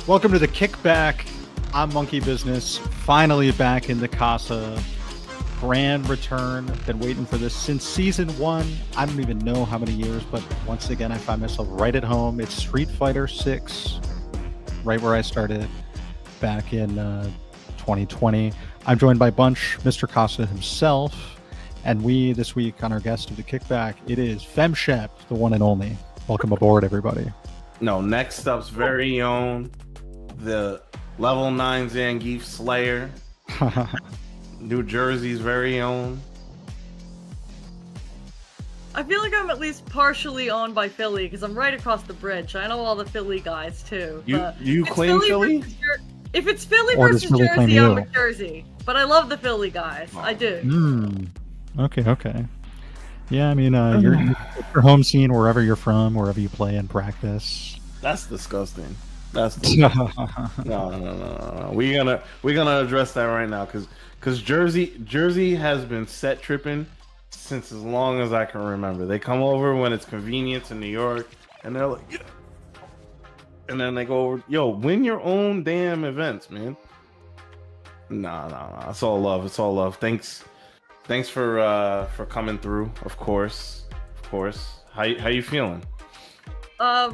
Welcome to the Kickback. I'm Monkey Business, finally back in the Casa. Grand return. Been waiting for this since season 1. I don't even know how many years, but once again, I find myself right at home. It's Street Fighter 6, right where I started back in 2020. I'm joined by Bunch, Mr. Casa himself, and we, this week, on our guest of the Kickback, it is Shep, the one and only. Welcome aboard, everybody. No, next up's very own, the level 9 Zangief Slayer, New Jersey's very own. I feel like I'm at least partially owned by Philly because I'm right across the bridge. I know all the Philly guys too. You claim Philly? If it's Philly Or versus does Philly claim Jersey, I'm you? with Jersey. But I love the Philly guys. I do. Okay. Yeah, I mean, your home scene, wherever you're from, wherever you play and practice. That's disgusting. That's disgusting. No. We're gonna address that right now because Jersey has been set tripping since as long as I can remember. They come over when it's convenient to New York, and they're like, yeah. And then they go over, yo, win your own damn events, man. Nah. It's all love. It's all love. Thanks for coming through. Of course. How you feeling?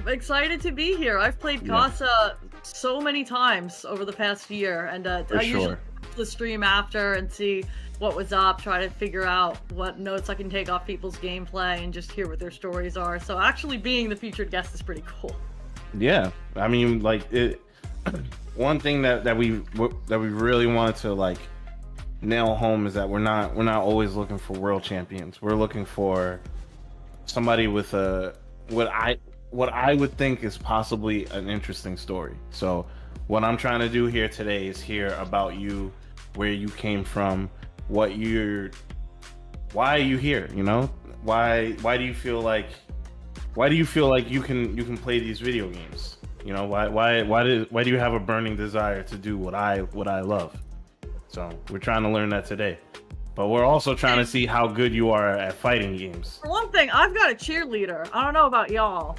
Excited to be here. I've played Casa so many times over the past year, and I usually watch the stream after and see what was up, try to figure out what notes I can take off people's gameplay and just hear what their stories are. So actually being the featured guest is pretty cool. Yeah, I mean, like it. One thing that we really wanted to like nail home is that we're not always looking for world champions. We're looking for somebody with what I would think is possibly an interesting story. So what I'm trying to do here today is hear about you, where you came from, why are you here? You know, why do you feel like you can play these video games? You know, why do you have a burning desire to do what I love? So we're trying to learn that today, but we're also trying to see how good you are at fighting games. For one thing, I've got a cheerleader. I don't know about y'all,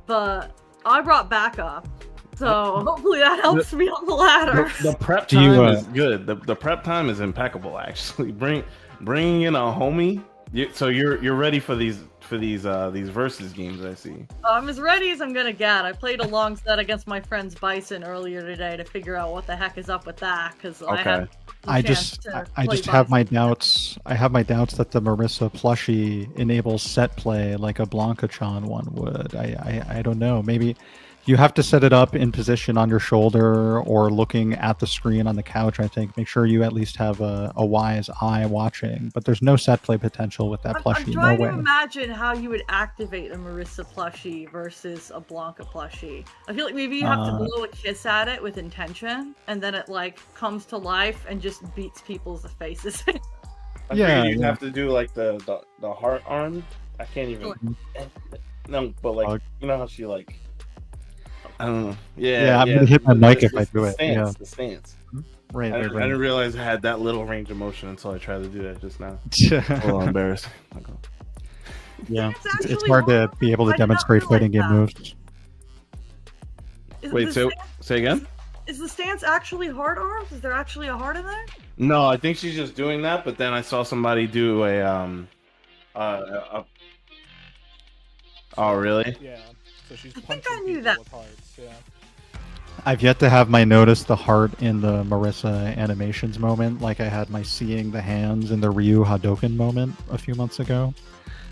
but I brought backup, so hopefully that helps me on the ladder. The prep time is good. The prep time is impeccable. Actually, bringing in a homie. So you're ready for these versus games, I see. I'm as ready as I'm gonna get. I played a long set against my friend's Bison earlier today to figure out what the heck is up with that, because I just have my doubts. I have my doubts that the Marisa plushie enables set play like a Blanca-chan one would. I don't know. Maybe you have to set it up in position on your shoulder or looking at the screen on the couch, I think. Make sure you at least have a wise eye watching. But there's no set play potential with that plushie. I'm trying to imagine how you would activate a Marisa plushie versus a Blanca plushie. I feel like maybe you have to blow a kiss at it with intention, and then it like comes to life and just beats people's faces. I figured you'd have to do like the heart arm. I can't even. No, but like you know how she like. I don't know. Yeah, I'm gonna hit my mic if I do it. The stance. Right. I didn't realize I had that little range of motion until I tried to do that just now. A little embarrassing. Yeah, it's hard to be able to demonstrate fighting game moves. Wait, say again? Is the stance actually hard arms? Is there actually a heart in there? No, I think she's just doing that. But then I saw somebody do a Oh, really? Yeah. So she's I think punching I knew people that. with hearts, yeah. I've yet to have my notice the heart in the Marisa animations moment, like I had my seeing the hands in the Ryu Hadoken moment a few months ago.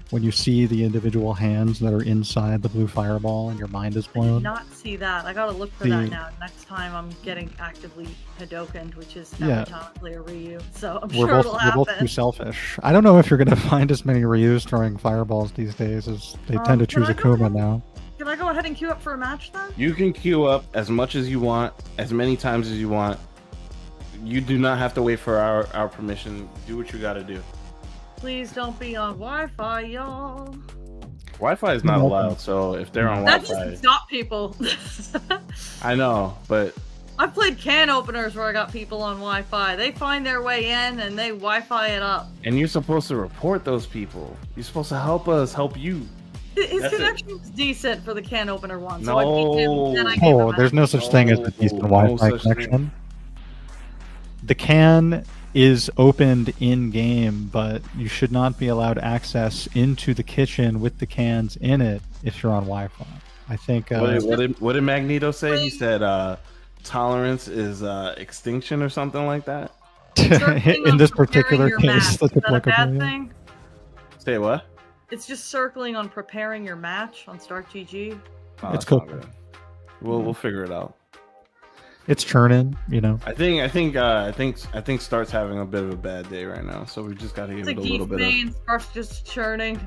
When you see the individual hands that are inside the blue fireball and your mind is I blown. did not see that. I gotta look for that now. Next time I'm getting actively Hadokened, which is every time I play a Ryu. So I'm sure it'll happen. We're both too selfish. I don't know if you're going to find as many Ryus throwing fireballs these days as they tend to choose Akuma now. Can I go ahead and queue up for a match then? You can queue up as much as you want, as many times as you want. You do not have to wait for our permission. Do what you gotta do. Please don't be on Wi-Fi, y'all. Wi-Fi is not allowed, so if they're on That Wi-Fi... doesn't stop people. I know, but... I've played can openers where I got people on Wi-Fi. They find their way in and they Wi-Fi it up. And you're supposed to report those people. You're supposed to help us help you. His connection was decent for the can opener one. So there's no such thing as a decent Wi-Fi connection. The can is opened in game, but you should not be allowed access into the kitchen with the cans in it if you're on Wi-Fi. I think. What did Magneto say? He said tolerance is extinction or something like that. In this particular case, that's a bad thing. Say what? It's just circling on preparing your match on Start GG. Oh, it's cool. We'll figure it out. It's churning, you know. I think Start's having a bit of a bad day right now, so we just got to give it a little bit of. Start's just churning.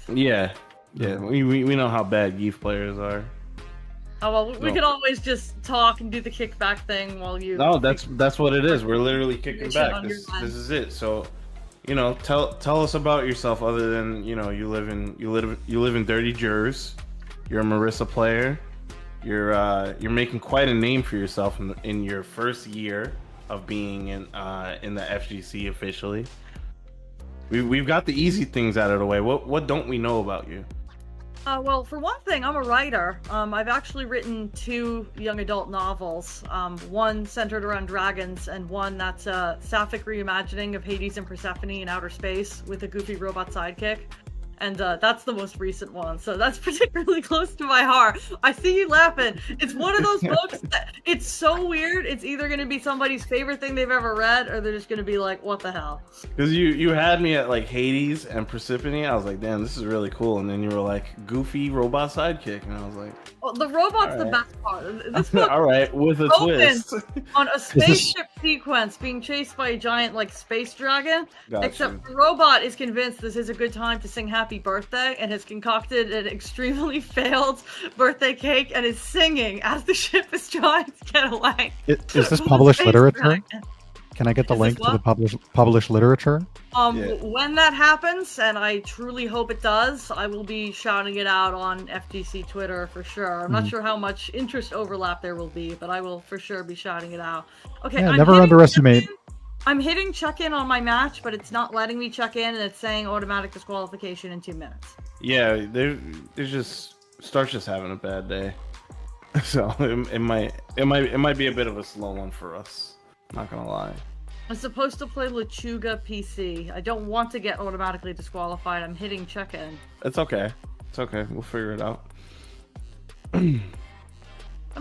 Yeah. We know how bad Geef players are. Oh well, we could always just talk and do the kickback thing while you. No, that's what it is. We're literally kicking back. This is it. So, you know, tell us about yourself. Other than you live in Dirty Jers. You're a Marisa player. You're making quite a name for yourself in your first year of being in the FGC officially. We've got the easy things out of the way. What don't we know about you? Well, for one thing, I'm a writer. I've actually written 2 young adult novels. One centered around dragons, and one that's a sapphic reimagining of Hades and Persephone in outer space with a goofy robot sidekick. And that's the most recent one, so that's particularly close to my heart. I see you laughing. It's one of those books that it's so weird. It's either going to be somebody's favorite thing they've ever read, or they're just going to be like, what the hell? Because you had me at like Hades and Persephone. I was like, damn, this is really cool. And then you were like, goofy robot sidekick. And I was like... Well, the robot's the best part. This book all right, with a twist. On a spaceship sequence being chased by a giant like space dragon. Gotcha. Except the robot is convinced this is a good time to sing happy birthday and has concocted an extremely failed birthday cake and is singing as the ship is trying to get away. Is this published literature? Dragon. Can I get the link to the published literature? When that happens, and I truly hope it does, I will be shouting it out on FGC Twitter for sure. I'm not sure how much interest overlap there will be, but I will for sure be shouting it out. Okay, yeah, never underestimate. I'm hitting check-in on my match, but it's not letting me check in, and it's saying automatic disqualification in 2 minutes. Yeah, there's just Start's just having a bad day, so it might be a bit of a slow one for us. Not gonna lie. I'm supposed to play Lechuga PC. I don't want to get automatically disqualified. I'm hitting check-in. It's okay. It's okay. We'll figure it out. I'm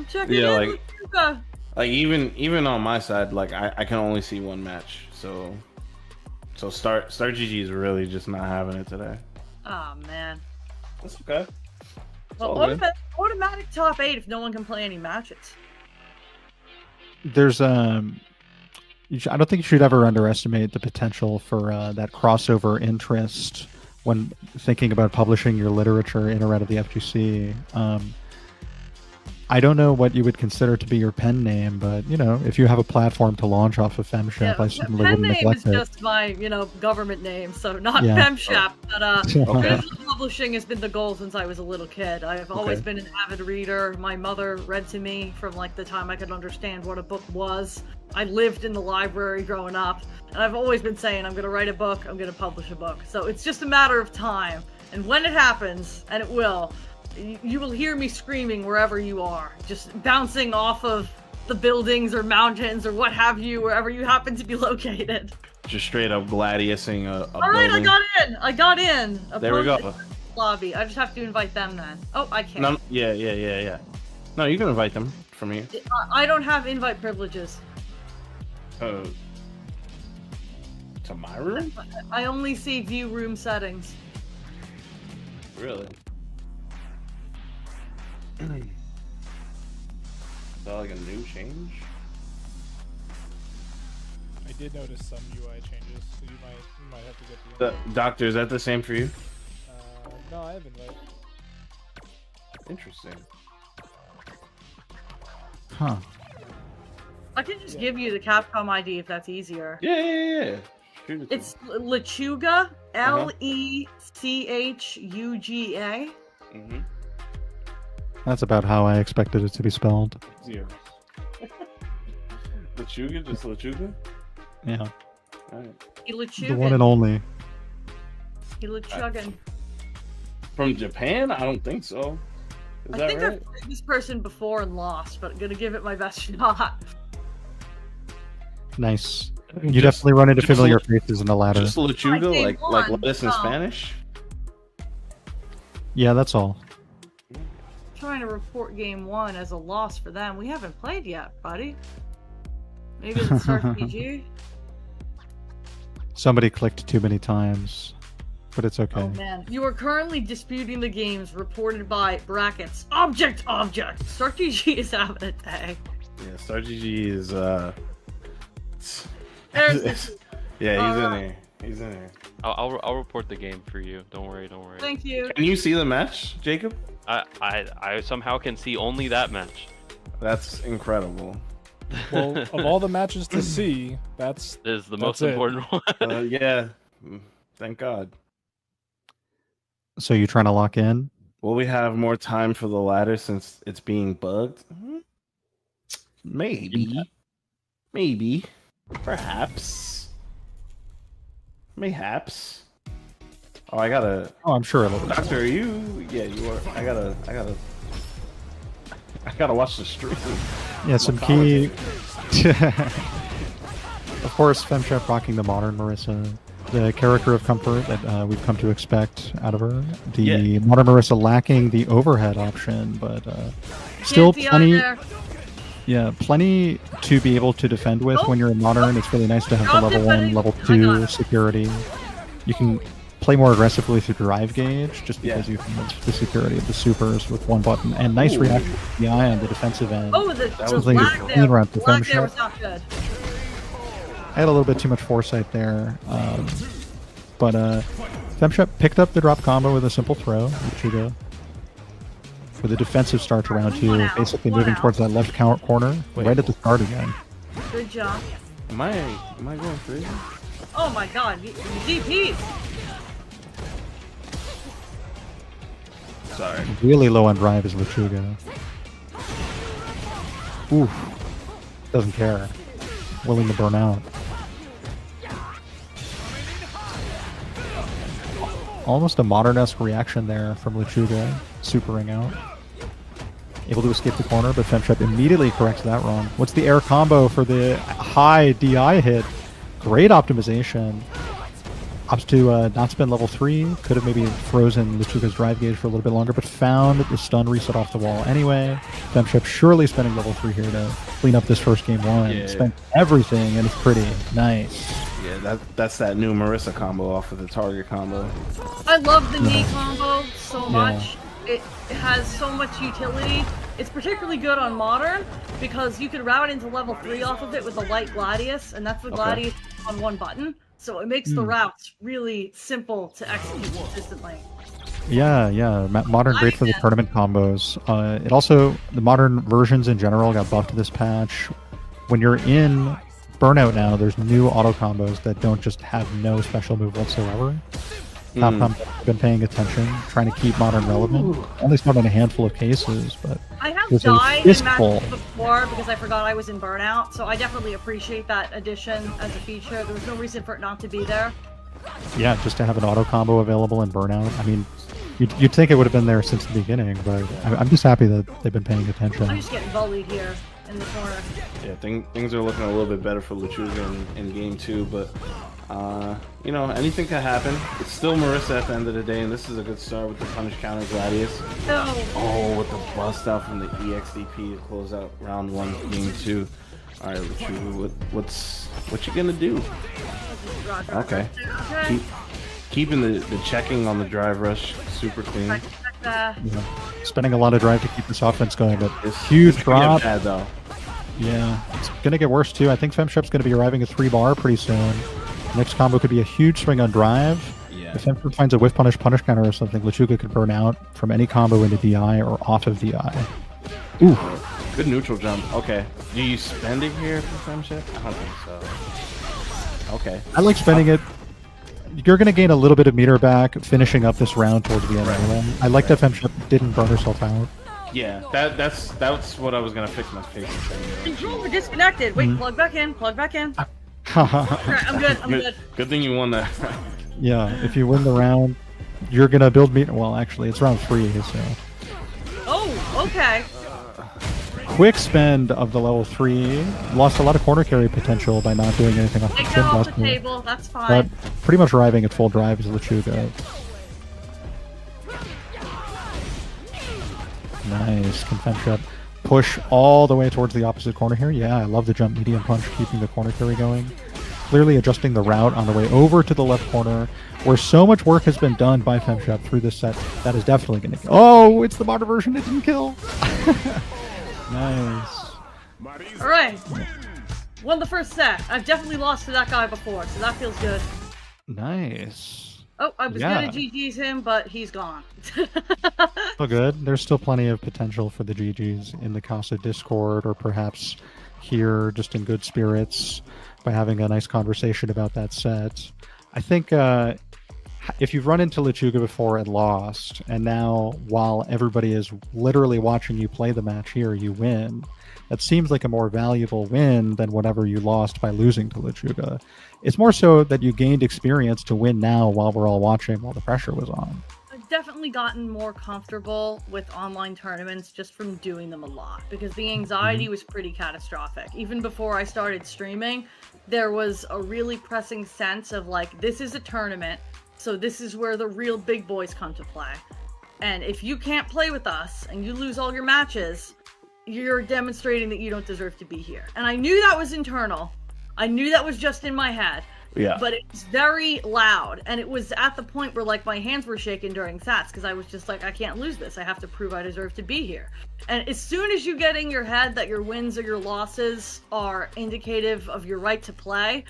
checking in Lechuga. Like even on my side, like I can only see 1 match. So Start GG is really just not having it today. Oh man. That's okay. Well, automatic top 8 if no one can play any matches. There's I don't think you should ever underestimate the potential for that crossover interest when thinking about publishing your literature in or out of the FGC. I don't know what you would consider to be your pen name, but if you have a platform to launch off of FemShep, I certainly wouldn't neglect it. Pen name is just my, government name, so not FemShep. But publishing has been the goal since I was a little kid. I've always been an avid reader. My mother read to me from like the time I could understand what a book was. I lived in the library growing up, and I've always been saying, I'm going to write a book, I'm going to publish a book. So it's just a matter of time. And when it happens, and it will, you will hear me screaming wherever you are, just bouncing off of the buildings or mountains or what have you, wherever you happen to be located. Just straight up gladiusing a All right, building. I got in. There we go. Lobby. I just have to invite them then. Oh, I can't. No, yeah. No, you can invite them from here. I don't have invite privileges. To my room? I only see view room settings. Really? Is that like a new change? I did notice some UI changes, so you might have to get the Doctor, is that the same for you? No, I haven't. Interesting. Huh. I can just give you the Capcom ID if that's easier. Yeah. It's Lechuga, Lechuga. Mm-hmm. That's about how I expected it to be spelled. Yeah. Lechuga, just Lechuga? Yeah. Alright. Lechuga. The one and only. Lechugan. From Japan? I don't think so. Is I think right? I've played this person before and lost, but I'm gonna give it my best shot. Nice. You definitely run into familiar faces in the ladder. Just Lechuga, like lettuce in Spanish? Yeah, that's all. Trying to report game 1 as a loss for them. We haven't played yet, buddy. Maybe it's RPG. Somebody clicked too many times, but it's okay. Oh man, you are currently disputing the games reported by brackets. Object. StarGG is having a day. Yeah, StarGG is Yeah, he's in there. I'll report the game for you. Don't worry. Thank you. Can you see the match, Jacob? I somehow can see only that match. That's incredible. Well, of all the matches to see, that's the most important one. Yeah, thank God. So you trying to lock in? Will we have more time for the ladder since it's being bugged? Maybe, perhaps, mayhaps. Oh, I gotta. Oh, I'm sure it'll. Doctor, are you? Yeah, you are. I gotta watch the stream. Yeah, some key. Of course, FemShep rocking the modern Marisa, the character of comfort that we've come to expect out of her. The modern Marisa lacking the overhead option, but still plenty. Yeah, plenty to be able to defend with when you're in modern. It's really nice to have the level 1, level 2 security. You can play more aggressively through drive gauge just because you have the security of the supers with one button. And nice reaction to the eye on the defensive end. Oh, the black there was not good. I had a little bit too much foresight there. But FemShep picked up the drop combo with a simple throw. Lechuga with a defensive start to round 2, basically moving towards that left corner right at the start again. Good job. Am I going crazy? Oh my god, DPs! Sorry. Really low on drive is Lechuga. Oof. Doesn't care. Willing to burn out. Almost a modern-esque reaction there from Lechuga, supering out. Able to escape the corner, but FemShep immediately corrects that wrong. What's the air combo for the high DI hit? Great optimization. Opts to not spend level 3. Could have maybe frozen Lechuga's drive gauge for a little bit longer, but found the stun reset off the wall anyway. FemShep surely spending level 3 here to clean up this first game 1. Yeah. Spent everything, and it's pretty nice. Yeah, that's that new Marisa combo off of the target combo. I love the knee combo so much. It has so much utility. It's particularly good on modern because you can route into level 3 off of it with a light Gladius, and that's the Gladius on one button. So it makes the routes really simple to execute consistently. Yeah. Modern great for the tournament combos. It also, the modern versions in general got buffed this patch. When you're in Burnout now, there's new auto combos that don't just have no special move whatsoever. Capcom have been paying attention, trying to keep modern relevant. Only not in a handful of cases, but I have died in matches before because I forgot I was in Burnout, so I definitely appreciate that addition as a feature. There was no reason for it not to be there. Yeah, just to have an auto combo available in Burnout. I mean, you'd think it would have been there since the beginning, but I'm just happy that they've been paying attention. I'm just getting bullied here in the corner. Yeah, things are looking a little bit better for Lechuga in game 2, but you know, anything can happen. It's still Marisa at the end of the day, and this is a good start with the punish counter Gladius. Oh, with the bust out from the EXDP to close out round 1, game 2. All right, Lechuga, what you gonna do? Okay, keeping the checking on the drive rush super clean. Spending a lot of drive to keep this offense going, but this huge drop. Bad, though. Yeah, it's gonna get worse too. I think FemShep's gonna be arriving at 3 bar pretty soon. Next combo could be a huge swing on drive. Yeah. If FemShep finds a whiff punish counter or something, Lechuga could burn out from any combo into DI or off of DI. Ooh. Good neutral jump. Okay. Do you spend it here for FemShep? I don't think so. Okay. I like spending it. You're going to gain a little bit of meter back finishing up this round towards the end. Right. I like that FemShep didn't burn herself out. Yeah, that's what I was going to fix my face. Controls are disconnected. Wait, plug back in. Right, I'm good. Good thing you won that. Yeah, if you win the round, You're gonna build me. Well, actually, it's round 3, so. Oh, okay. Quick spend of the level 3. Lost a lot of corner carry potential by not doing anything off the Take chin that off the button. table. That's fine. But pretty much arriving at full drive is Lechuga. Nice. Confirm Shep. Push all the way towards the opposite corner here. Yeah, I love the jump medium punch, keeping the corner carry going. Clearly adjusting the route on the way over to the left corner, where so much work has been done by FemShep through this set. That is definitely going to kill. Oh, it's the modern version. It didn't kill. Nice. All right. Won the first set. I've definitely lost to that guy before, so that feels good. Nice. Oh, I was going to GG's him, but he's gone. Oh, good. There's still plenty of potential for the GG's in the Casa Discord, or perhaps here, just in good spirits, by having a nice conversation about that set. I think if you've run into Lechuga before and lost, and now while everybody is literally watching you play the match here, you win, that seems like a more valuable win than whatever you lost by losing to Lechuga. It's more so that you gained experience to win now while we're all watching, while the pressure was on. I've definitely gotten more comfortable with online tournaments just from doing them a lot, because the anxiety was pretty catastrophic. Even before I started streaming, there was a really pressing sense of like, this is a tournament, so this is where the real big boys come to play. And if you can't play with us and you lose all your matches, you're demonstrating that you don't deserve to be here. And I knew that was internal. I knew that was just in my head. Yeah. But it was very loud, and it was at the point where like my hands were shaking during sets, because I was just like, I can't lose this. I have to prove I deserve to be here. And as soon as you get in your head that your wins or your losses are indicative of your right to play,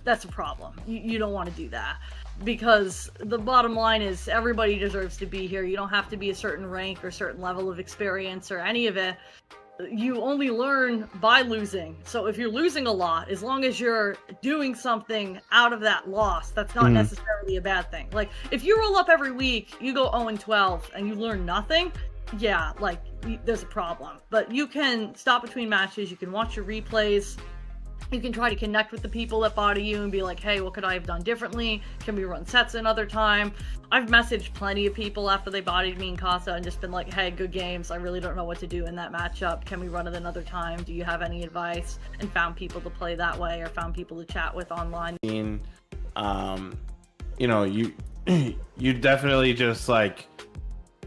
that's a problem. You don't want to do that. Because the bottom line is everybody deserves to be here. You don't have to be a certain rank or certain level of experience or any of it. You only learn by losing. So if you're losing a lot, as long as you're doing something out of that loss, that's not necessarily a bad thing. Like, if you roll up every week, you go 0-12, and you learn nothing, yeah, like, there's a problem. But you can stop between matches, you can watch your replays, you can try to connect with the people that body you and be like, hey, what could I have done differently? Can we run sets another time? I've messaged plenty of people after they bodied me in Casa and just been like, hey, good games. I really don't know what to do in that matchup. Can we run it another time? Do you have any advice? And found people to play that way, or found people to chat with online. You know, you definitely just like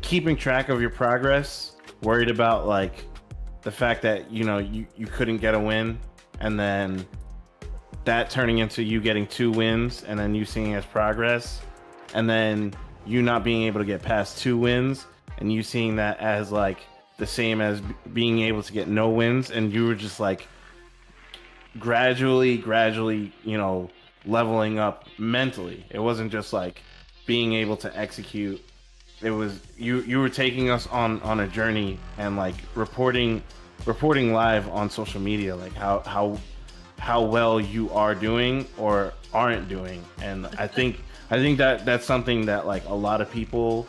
keeping track of your progress, worried about like the fact that, you know, you couldn't get a win, and then that turning into you getting 2 wins, and then you seeing as progress, and then you not being able to get past 2 wins, and you seeing that as like the same as being able to get no wins, and you were just like gradually, you know, leveling up mentally. It wasn't just like being able to execute. It was you were taking us on a journey, and like reporting live on social media, like how well you are doing or aren't doing. And I think that's something that like a lot of people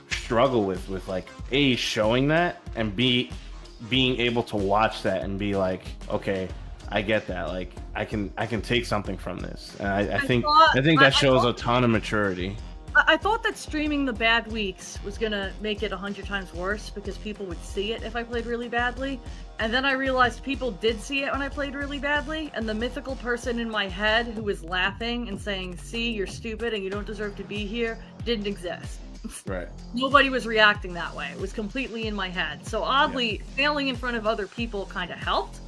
struggle with like A, showing that, and B, being able to watch that and be like, okay, I get that, like I can take something from this. And I think that shows a ton of maturity. I thought that streaming the bad weeks was gonna make it 100 times worse, because people would see it if I played really badly. And then I realized people did see it when I played really badly, and the mythical person in my head who was laughing and saying, see, you're stupid and you don't deserve to be here, didn't exist. Right. Nobody was reacting that way. It was completely in my head. So oddly, failing in front of other people kind of helped.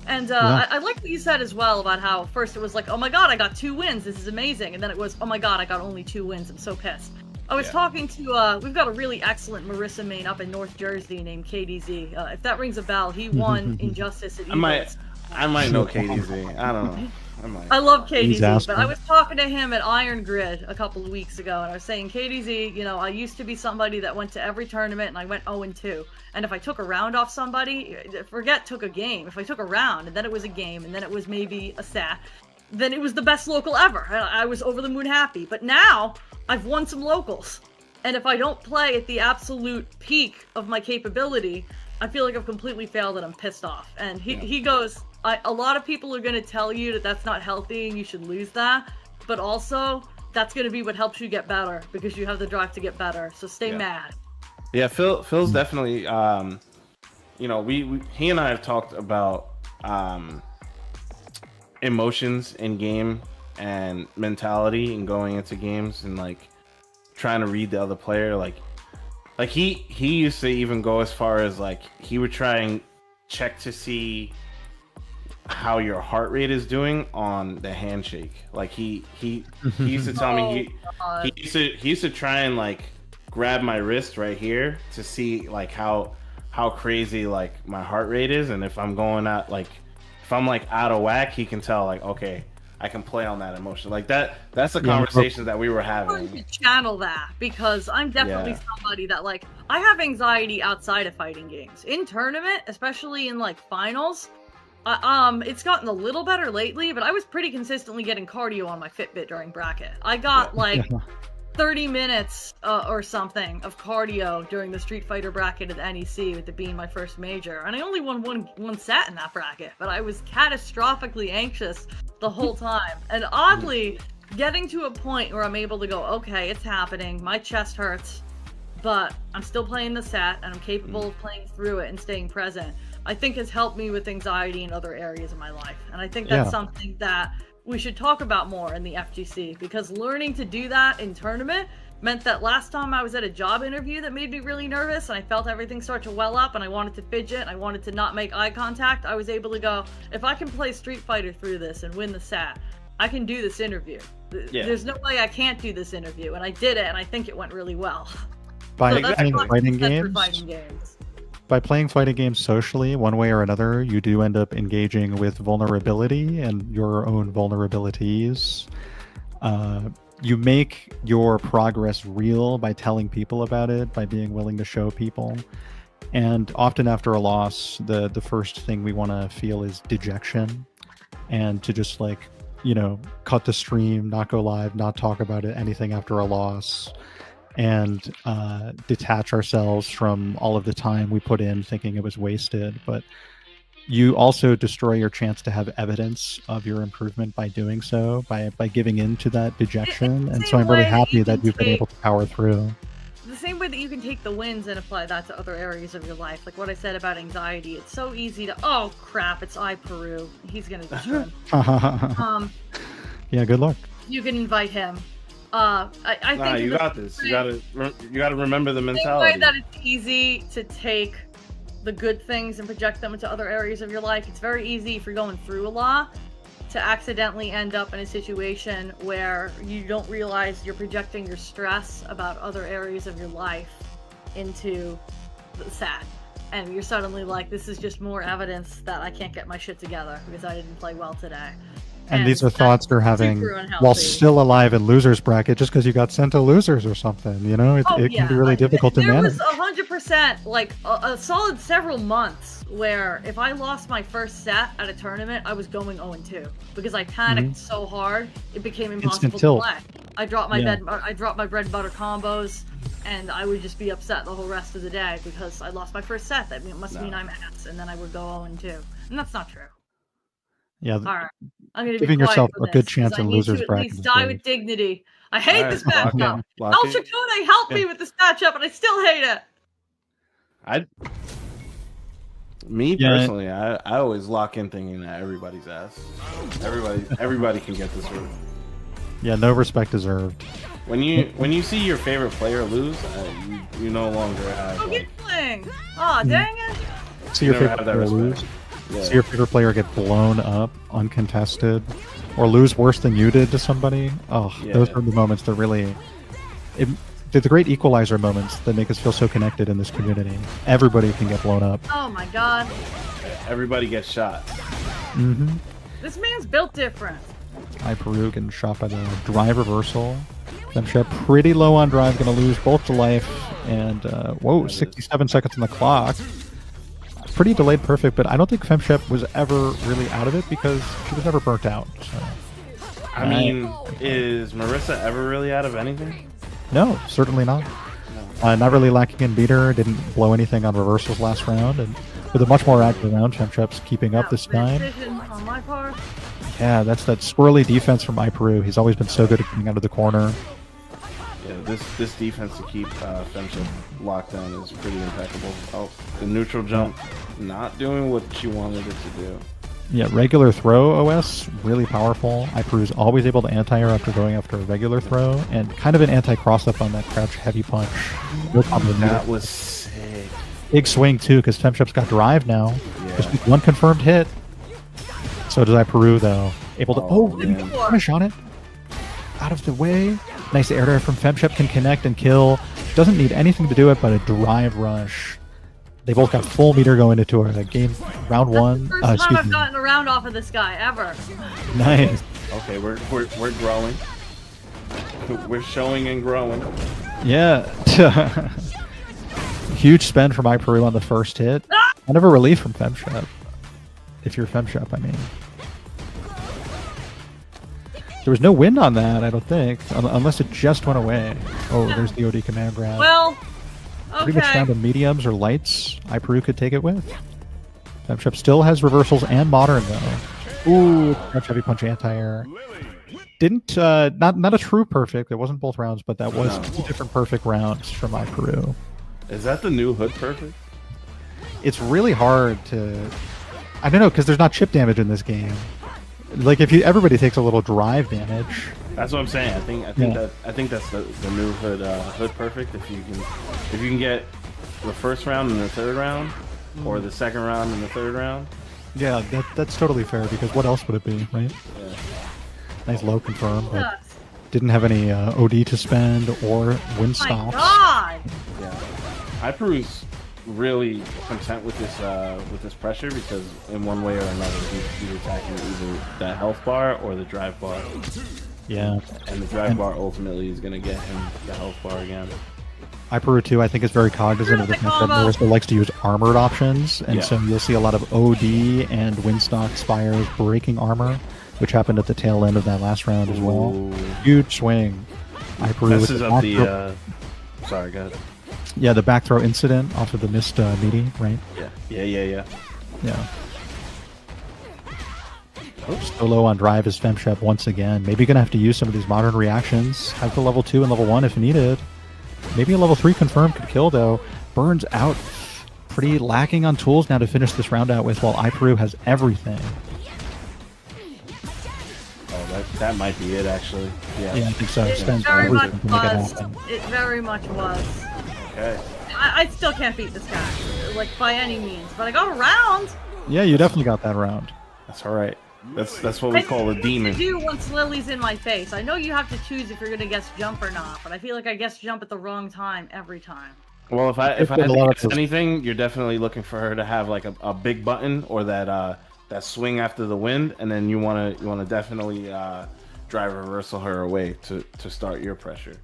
And I like what you said as well about how first it was like, oh my god, I got 2 wins, this is amazing. And then it was, oh my god, I got only 2 wins, I'm so pissed. I was talking to, we've got a really excellent Marisa main up in North Jersey named KDZ. If that rings a bell, he won Injustice at Eagles. I might know KDZ. I don't know. I love KDZ, but I was talking to him at Iron Grid a couple of weeks ago, and I was saying, KDZ, you know, I used to be somebody that went to every tournament, and I went 0-2. And if I took a round off somebody, forget took a game. If I took a round, and then it was a game, and then it was maybe a stat, then it was the best local ever. I was over the moon happy. But now, I've won some locals. And if I don't play at the absolute peak of my capability, I feel like I've completely failed and I'm pissed off. And he goes, a lot of people are going to tell you that that's not healthy and you should lose that. But also, that's going to be what helps you get better because you have the drive to get better. So stay mad. Yeah, Phil's definitely. You know, he and I have talked about emotions in game and mentality and going into games and like trying to read the other player. Like he used to even go as far as like he would try and check to see how your heart rate is doing on the handshake. Like he used to tell me he used to try and like grab my wrist right here to see like how crazy like my heart rate is, and if I'm going out like if I'm like out of whack, he can tell like, okay, I can play on that emotion like that. That's the conversation that we were having. To channel that because I'm definitely somebody that like I have anxiety outside of fighting games. In tournament, especially in like finals, it's gotten a little better lately, but I was pretty consistently getting cardio on my Fitbit during bracket. I got like 30 minutes or something of cardio during the Street Fighter bracket at the NEC, with it being my first major, and I only won one set in that bracket, but I was catastrophically anxious the whole time. And oddly, getting to a point where I'm able to go, okay, it's happening, my chest hurts, but I'm still playing the set and I'm capable of playing through it and staying present, I think has helped me with anxiety in other areas of my life. And I think that's something that we should talk about more in the FGC, because learning to do that in tournament meant that last time I was at a job interview that made me really nervous and I felt everything start to well up and I wanted to fidget and I wanted to not make eye contact, I was able to go, if I can play Street Fighter through this and win the set, I can do this interview. There's no way I can't do this interview, and I did it, and I think it went really well. By playing fighting games. By playing fighting games socially, one way or another, you do end up engaging with vulnerability and your own vulnerabilities. You make your progress real by telling people about it, by being willing to show people. And often after a loss, the first thing we want to feel is dejection, and to just like, you know, cut the stream, not go live, not talk about it, anything after a loss, and detach ourselves from all of the time we put in thinking it was wasted. But you also destroy your chance to have evidence of your improvement by doing so, by giving in to that dejection. And so I'm really happy that you've been able to power through. The same way that you can take the wins and apply that to other areas of your life. Like what I said about anxiety, it's so easy to, oh crap, it's iPeru, he's gonna destroy him. Yeah, good luck. You can invite him. I think you got this. You gotta remember the mentality. Same way that it's easy to take the good things and project them into other areas of your life, it's very easy if you're going through a lot to accidentally end up in a situation where you don't realize you're projecting your stress about other areas of your life into the set. And you're suddenly like, this is just more evidence that I can't get my shit together because I didn't play well today. And these are thoughts you're having while still alive in losers bracket, just because you got sent to losers or something. You know, it can be really difficult to manage. There was 100% like a solid several months where if I lost my first set at a tournament, I was going 0-2 because I panicked so hard it became impossible to play. I dropped my bread and butter combos, and I would just be upset the whole rest of the day because I lost my first set. That must mean I'm ass, and then I would go 0-2, and that's not true. Yeah, all right. I'm gonna giving yourself a good chance in losers bracket. At least die with dignity. I hate this matchup. El Chacune helped me with this matchup, and I still hate it. Me personally, I always lock in thinking that everybody's ass. Everybody can get this route. Yeah, no respect deserved. When you see your favorite player lose, you no longer have. Oh, get playing! Aw, dang it! See your favorite player lose. Yeah. See your favorite player get blown up, uncontested, or lose worse than you did to somebody. Oh, those are the moments that really... They're the great equalizer moments that make us feel so connected in this community. Everybody can get blown up. Oh my god. Everybody gets shot. Mm-hmm. This man's built different. iPeru getting shot by the drive reversal. Shep pretty low on drive, gonna lose both to life. And, 67 seconds on the clock. Pretty delayed perfect, but I don't think Shep was ever really out of it because she was never burnt out. So. I mean, is Marisa ever really out of anything? No, certainly not. No. Not really lacking in beater, didn't blow anything on reversals last round, and with a much more active round, Shep's keeping up this time. on my part. Yeah, that's that swirly defense from iPeru. He's always been so good at coming out of the corner. Yeah, this defense to keep Femship locked down is pretty impeccable. Oh, the neutral jump, not doing what she wanted it to do. Yeah, regular throw OS, really powerful. iPeru's always able to anti-air after going after a regular throw, and kind of an anti-cross-up on that crouch heavy punch. That was sick. Big swing, too, because Femship's got drive now. Yeah. Just one confirmed hit. So does iPeru, though. Able to punish on it. Out of the way. Nice air dare from Femship, can connect and kill. Doesn't need anything to do it but a drive rush. They both got full meter going into a game round one. First time I've gotten a round off of this guy ever. Nice. Okay, we're growing. We're showing and growing. Yeah. Huge spend from iPeru on the first hit. Kind of a relief from Femship. If you're Femship, I mean. There was no wind on that, I don't think. Unless it just went away. Oh, there's the OD command grab. Well, okay. Pretty much down to mediums or lights. iPeru could take it with. Femship still has reversals and modern, though. Ooh, crouch heavy punch anti-air. Didn't, not a true perfect. It wasn't both rounds, but that was 2 different perfect rounds from iPeru. Is that the new hood perfect? It's really hard to... I don't know, because there's not chip damage in this game. Like, if everybody takes a little drive damage. That's what I'm saying. I think that's the new hood perfect. If you can get the first round and the third round, or the second round and the third round. Yeah, that's totally fair, because what else would it be, right? Yeah. Nice low confirm, but didn't have any OD to spend or win stops. My God! Yeah, iPeru's really content with this pressure, because in one way or another he's attacking either that health bar or the drive bar. Yeah, and the drive bar ultimately is going to get him the health bar again. iPeru too, I think, is very cognizant of the fact that Marisa likes to use armored options, and so you'll see a lot of OD and Windstock Spires breaking armor, which happened at the tail end of that last round as well. Ooh. Huge swing. iPeru messes up the sorry, go ahead. Yeah, the back throw incident off of the missed meaty, right? Yeah. So low on drive is Femship once again. Maybe gonna have to use some of these modern reactions. Have the level 2 and level 1 if needed. Maybe a level 3 confirm could kill, though. Burns out. Pretty lacking on tools now to finish this round out with, while iPeru has everything. Oh, that might be it, actually. Yeah, I think so. It very much was. It very much was. Okay. I still can't beat this guy, like, by any means, but I got a round. Yeah, you definitely got that round. That's all right. That's what we call a demon. I do once Lily's in my face. I know you have to choose if you're gonna guess jump or not, but I feel like I guess jump at the wrong time every time. Well, if I had to guess anything, you're definitely looking for her to have like a big button or that swing after the wind, and then you wanna definitely drive reversal her away to start your pressure.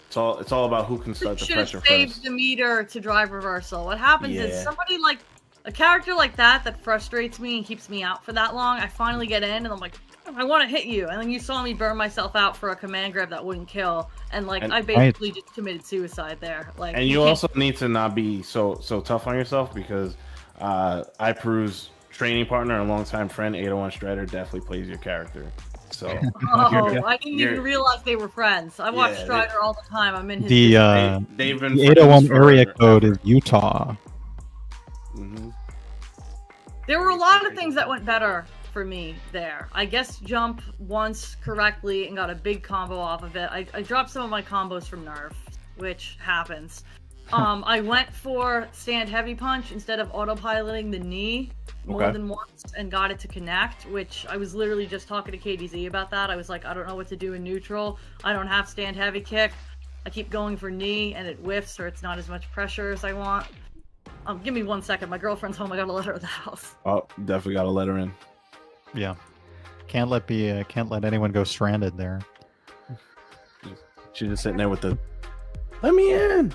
It's all about who can start the pressure first. Should have saved the meter to drive reversal. What happens is somebody like a character like that frustrates me and keeps me out for that long. I finally get in and I'm like, I want to hit you, and then you saw me burn myself out for a command grab that wouldn't kill, and I basically just committed suicide there. Like, and you also need to not be so tough on yourself, because iPeru's training partner and longtime friend 801 Strider definitely plays your character. So I didn't even realize they were friends. I watch Strider all the time. I'm in his they've been the 801 area code is Utah. Mm-hmm. There were a lot of things that went better for me there. I guessed jump once correctly and got a big combo off of it. I dropped some of my combos from Nerf, which happens. I went for stand heavy punch instead of autopiloting the knee more than once and got it to connect, which I was literally just talking to KDZ about that. I was like, I don't know what to do in neutral. I don't have stand heavy kick. I keep going for knee and it whiffs, or it's not as much pressure as I want. Give me 1 second. My girlfriend's home. I gotta let her out of the house. Oh, definitely gotta let her in. Yeah, can't let anyone go stranded there. She's just sitting there with the "let me in."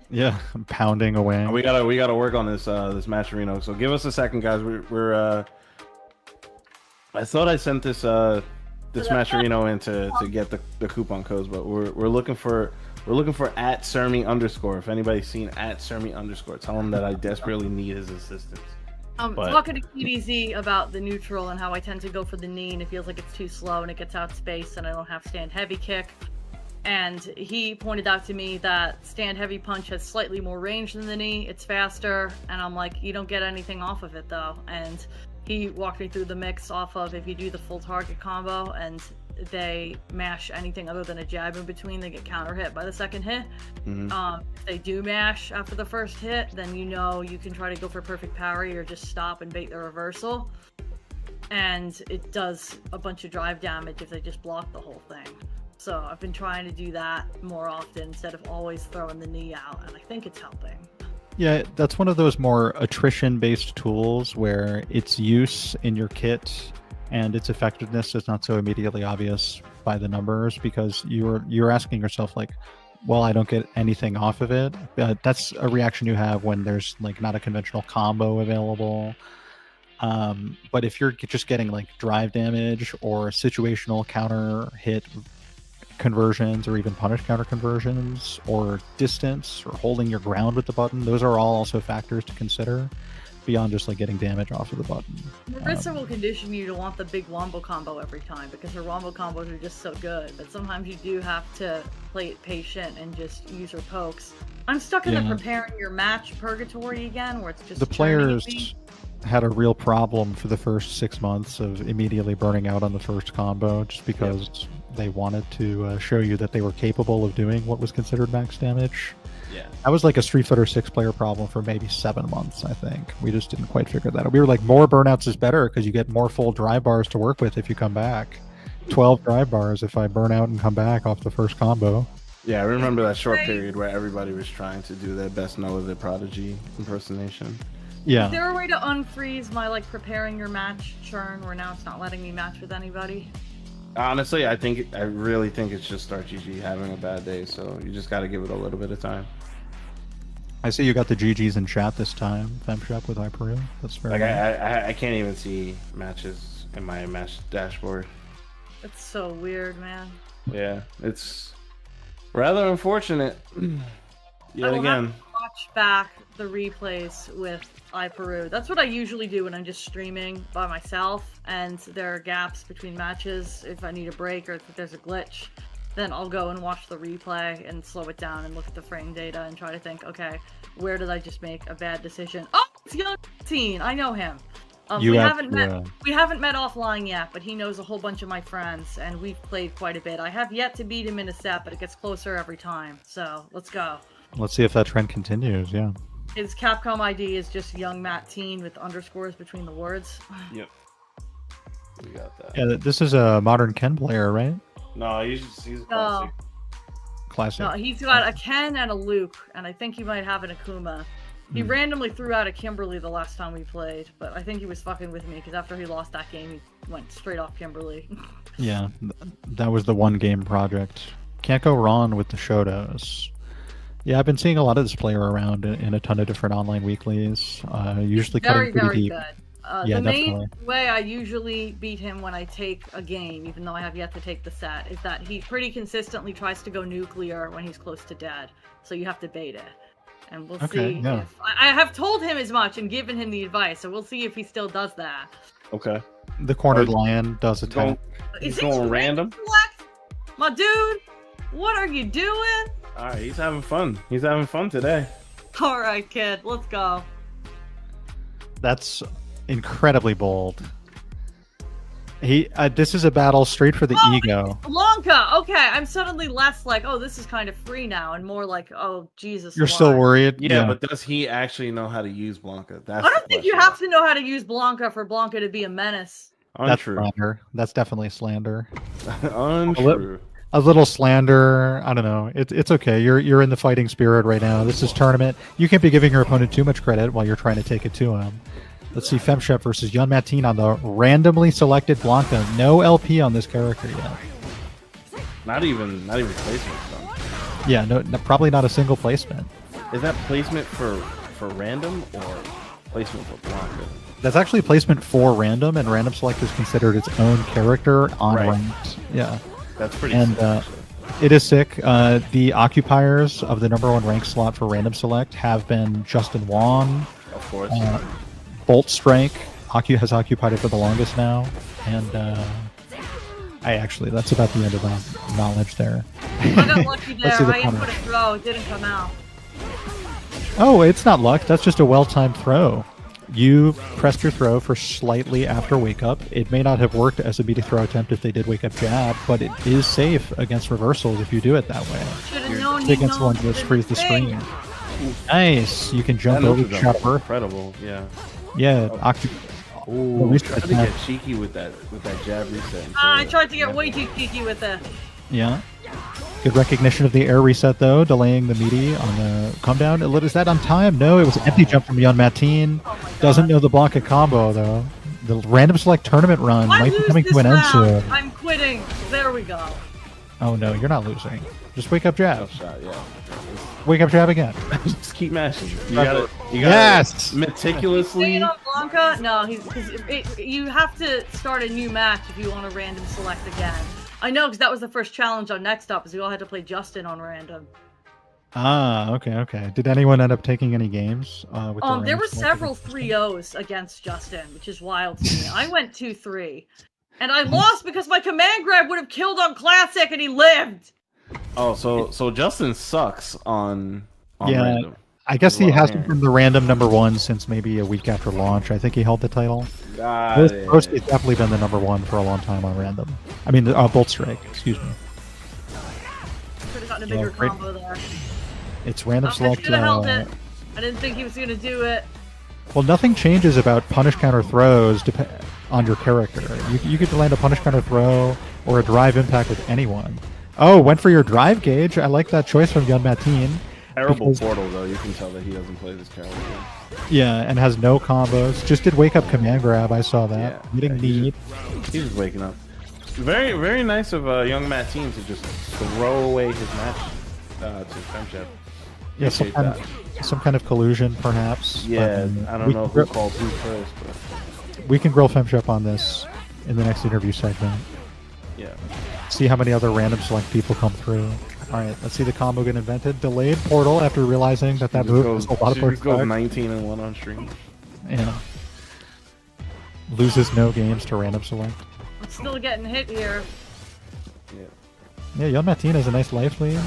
Yeah, pounding away. We gotta work on this Matcherino. So give us a second, guys. We're I thought I sent this Matcherino in to get the coupon codes, but we're looking for @Sermi_. If anybody's seen @Sermi_, tell him that I desperately need his assistance. Talking to KDZ about the neutral and how I tend to go for the knee and it feels like it's too slow and it gets out space and I don't have stand heavy kick. And he pointed out to me that stand heavy punch has slightly more range than the knee. It's faster. And I'm like, you don't get anything off of it though. And he walked me through the mix off of if you do the full target combo and they mash anything other than a jab in between, they get counter hit by the second hit. If they do mash after the first hit, then you know you can try to go for perfect parry or just stop and bait the reversal. And it does a bunch of drive damage if they just block the whole thing. So I've been trying to do that more often instead of always throwing the knee out, and I think it's helping. Yeah, that's one of those more attrition-based tools where its use in your kit and its effectiveness is not so immediately obvious by the numbers, because you're asking yourself like, well, I don't get anything off of it. That's a reaction you have when there's like not a conventional combo available. But if you're just getting like drive damage or situational counter hit conversions or even punish counter conversions or distance or holding your ground with the button, those are all also factors to consider beyond just like getting damage off of the button. Marisa will condition you to want the big wombo combo every time because her wombo combos are just so good, but sometimes you do have to play it patient and just use her pokes. I'm stuck in the preparing your match purgatory again where it's just the players had a real problem for the first 6 months of immediately burning out on the first combo just because they wanted to show you that they were capable of doing what was considered max damage. Yeah, that was like a Street Fighter 6 player problem for maybe 7 months, I think. We just didn't quite figure that out. We were like, more burnouts is better because you get more full drive bars to work with if you come back. 12 drive bars if I burn out and come back off the first combo. Yeah, I remember that short period where everybody was trying to do their best Noah the Prodigy impersonation. Yeah. Is there a way to unfreeze my like preparing your match churn where now it's not letting me match with anybody? Honestly, I really think it's just StartGG having a bad day, so you just got to give it a little bit of time. I see you got the GGs in chat this time, Shep with iPeru. That's very nice. I can't even see matches in my match dashboard. It's so weird, man. Yeah, it's rather unfortunate. Yet again. Have to watch back the replays with iPeru. That's what I usually do when I'm just streaming by myself and there are gaps between matches. If I need a break or if there's a glitch, then I'll go and watch the replay and slow it down and look at the frame data and try to think, okay, where did I just make a bad decision? Oh, it's YoungMattTeen. I know him. We haven't met offline yet, but he knows a whole bunch of my friends, and we've played quite a bit. I have yet to beat him in a set, but it gets closer every time. So let's go. Let's see if that trend continues. Yeah. His Capcom ID is just YoungMattTeen with underscores between the words. Yep. We got that. Yeah, this is a modern Ken player, right? No, he's a classic. Classic. No, he's got a Ken and a Luke, and I think he might have an Akuma. He randomly threw out a Kimberly the last time we played, but I think he was fucking with me because after he lost that game, he went straight off Kimberly. Yeah, that was the one game project. Can't go wrong with the Shotos. Yeah, I've been seeing a lot of this player around in a ton of different online weeklies. Usually cutting pretty deep. Good. The main way I usually beat him when I take a game, even though I have yet to take the set, is that he pretty consistently tries to go nuclear when he's close to dead. So you have to bait it. And we'll see if... I have told him as much and given him the advice, so we'll see if he still does that. Okay. The cornered lion does attack. He's going random? My dude, what are you doing? Alright, he's having fun. He's having fun today. Alright, kid, let's go. That's incredibly bold. This is a battle straight for the ego. Blanca! Okay, I'm suddenly less like, oh, this is kind of free now, and more like, oh, Jesus. You're still worried? Yeah, but does he actually know how to use Blanca? I don't think you have to know how to use Blanca for Blanca to be a menace. Untrue. That's slander. That's definitely slander. Untrue. A little slander. I don't know. It's okay. You're in the fighting spirit right now. This is tournament. You can't be giving your opponent too much credit while you're trying to take it to him. Let's see Shep versus YoungMattTeen on the randomly selected Blanca. No LP on this character yet. Not even placement. Son. Yeah, no, probably not a single placement. Is that placement for random or placement for Blanca? That's actually placement for random, and random select is considered its own character on ranked. Yeah, that's pretty. And sick, it is sick. The occupiers of the #1 rank slot for random select have been Justin Wong. Of course. Bolt Strike has occupied it for the longest now, and that's about the end of my knowledge there. I got lucky there. I input a throw, it didn't come out. Oh, it's not luck. That's just a well-timed throw. You pressed your throw for slightly after wake up. It may not have worked as a BT throw attempt if they did wake up jab, but it is safe against reversals if you do it that way. Against one just freeze the screen. Nice. You can jump over the chopper. Incredible. Yeah. Yeah. Ooh, try to get cheeky with that jab reset. I tried to get way too cheeky with it. Yeah. Good recognition of the air reset, though, delaying the meaty on the come down. Is that on time? No, it was an empty jump from YoungMattTeen. Doesn't know the Blanca combo, though. The random select tournament run might be coming to an end soon. I'm quitting. There we go. Oh, no, you're not losing. Just wake up jab. Shot, yeah. Wake up jab again. Just keep mashing. You gotta yes! Meticulously. On Blanca? No, you have to start a new match if you want to random select again. I know, because that was the first challenge on Next Up, is we all had to play Justin on random. Ah, okay. Did anyone end up taking any games? There were several 3-0s against Justin, which is wild to me. I went 2-3. And I lost because my command grab would have killed on Classic, and he lived! Oh, so Justin sucks on random. I guess he hasn't been the random #1 since maybe a week after launch. I think he held the title. He's definitely been the #1 for a long time on random. I mean, Bolt Strike, excuse me. Could have gotten a bigger combo there. It's random select. I should have held it. I didn't think he was going to do it. Well, nothing changes about punish counter throws on your character. You could land a punish counter throw or a drive impact with anyone. Oh, went for your drive gauge. I like that choice from YoungMattTeen. Terrible portal, though. You can tell that he doesn't play this character. Yeah, and has no combos. Just did wake up command grab. I saw that. He's just waking up. Very, very nice of YoungMattTeen to just throw away his match to FemChep. Yeah, some kind of collusion, perhaps. Yeah, I don't know who called who first, but we can grill FemChep on this in the next interview segment. Yeah. See how many other random select people come through. All right, let's see the combo get invented. Delayed portal after realizing that move was a lot of push. Goes 19-1 on stream. Yeah. Loses no games to random select. I'm still getting hit here. Yeah, YoungMattTeen has a nice life lead.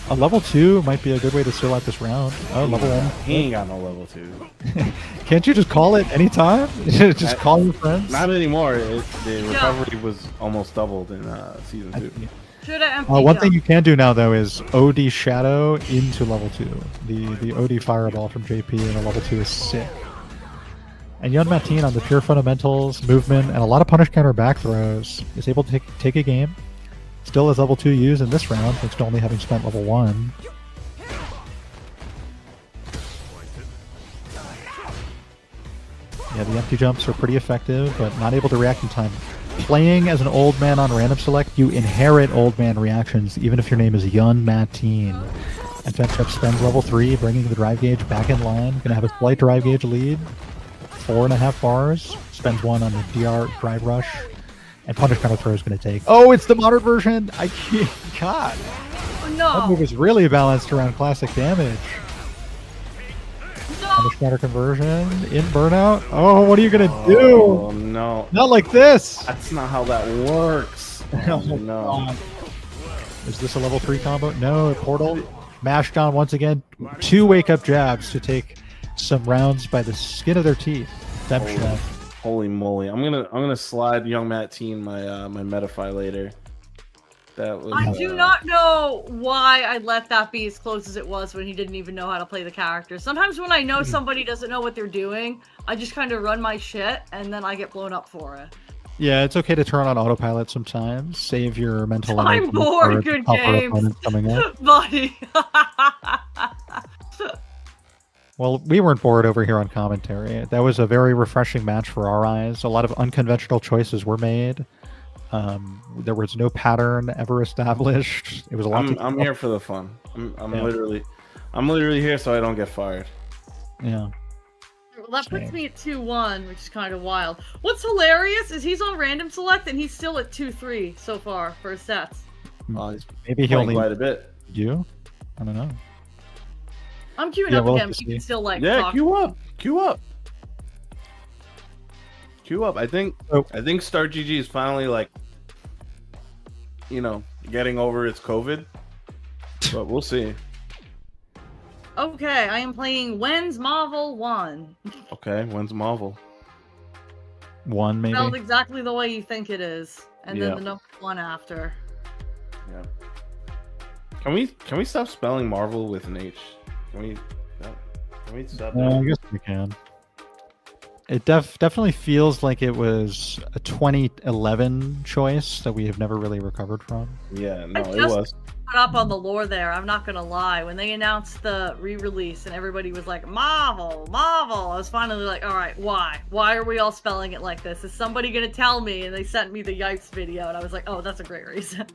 A level 2 might be a good way to seal out this round. Oh, level 1. He ain't got no level 2. Can't you just call it anytime? Just call your friends? Not anymore. The recovery was almost doubled in Season 2. One thing you can do now, though, is OD Shadow into level 2. The OD Fireball from JP in a level 2 is sick. And YoungMattTeen on the pure fundamentals, movement, and a lot of punish counter back throws is able to take a game. Still has level 2 used in this round, thanks to only having spent level 1. Yeah, the empty jumps are pretty effective, but not able to react in time. Playing as an old man on random select, you inherit old man reactions, even if your name is YoungMattTeen. And FemChep spends level 3, bringing the drive gauge back in line. Gonna have a slight drive gauge lead. 4.5 bars. Spends 1 on the DR drive rush. And punish counter throw is going to take. Oh, it's the modern version! I can't. God. Oh, no. That move is really balanced around classic damage. No. Punish counter conversion. In burnout. Oh, what are you going to do? Oh, no. Not like this! That's not how that works. Oh, no. Is this a level 3 combo? No, portal. Mashed on once again. 2 wake up jabs to take some rounds by the skin of their teeth. Holy moly! I'm gonna slide YoungMattTeen my Metafy later. That was. I do not know why I let that be as close as it was when he didn't even know how to play the character. Sometimes when I know somebody doesn't know what they're doing, I just kind of run my shit and then I get blown up for it. Yeah, it's okay to turn on autopilot sometimes. Save your mental. I'm bored. Good game, buddy. Well, we weren't bored over here on commentary. That was a very refreshing match for our eyes. A lot of unconventional choices were made. There was no pattern ever established. It was a lot. I'm here for the fun. I'm literally here so I don't get fired. Yeah. Well, that puts me at 2-1, which is kind of wild. What's hilarious is he's on random select and he's still at 2-3 so far for his sets. Maybe he only quite a bit. You? I don't know. I'm queuing up again, but you can still like talk. Queue up. Queue up. I think Star GG is finally like, getting over its COVID, but we'll see. Okay, I am playing WhensMahvel 1. Okay, WhensMahvel 1 maybe. Spelled exactly the way you think it is, and then the number 1 after. Yeah. Can we stop spelling Marvel with an H? Can we stop that? I guess we can. It definitely feels like it was a 2011 choice that we have never really recovered from. Yeah, no, it was. Put up on the lore there. I'm not gonna lie. When they announced the re-release and everybody was like, Marvel, I was finally like, all right, why? Why are we all spelling it like this? Is somebody gonna tell me? And they sent me the Yipes video, and I was like, oh, that's a great reason.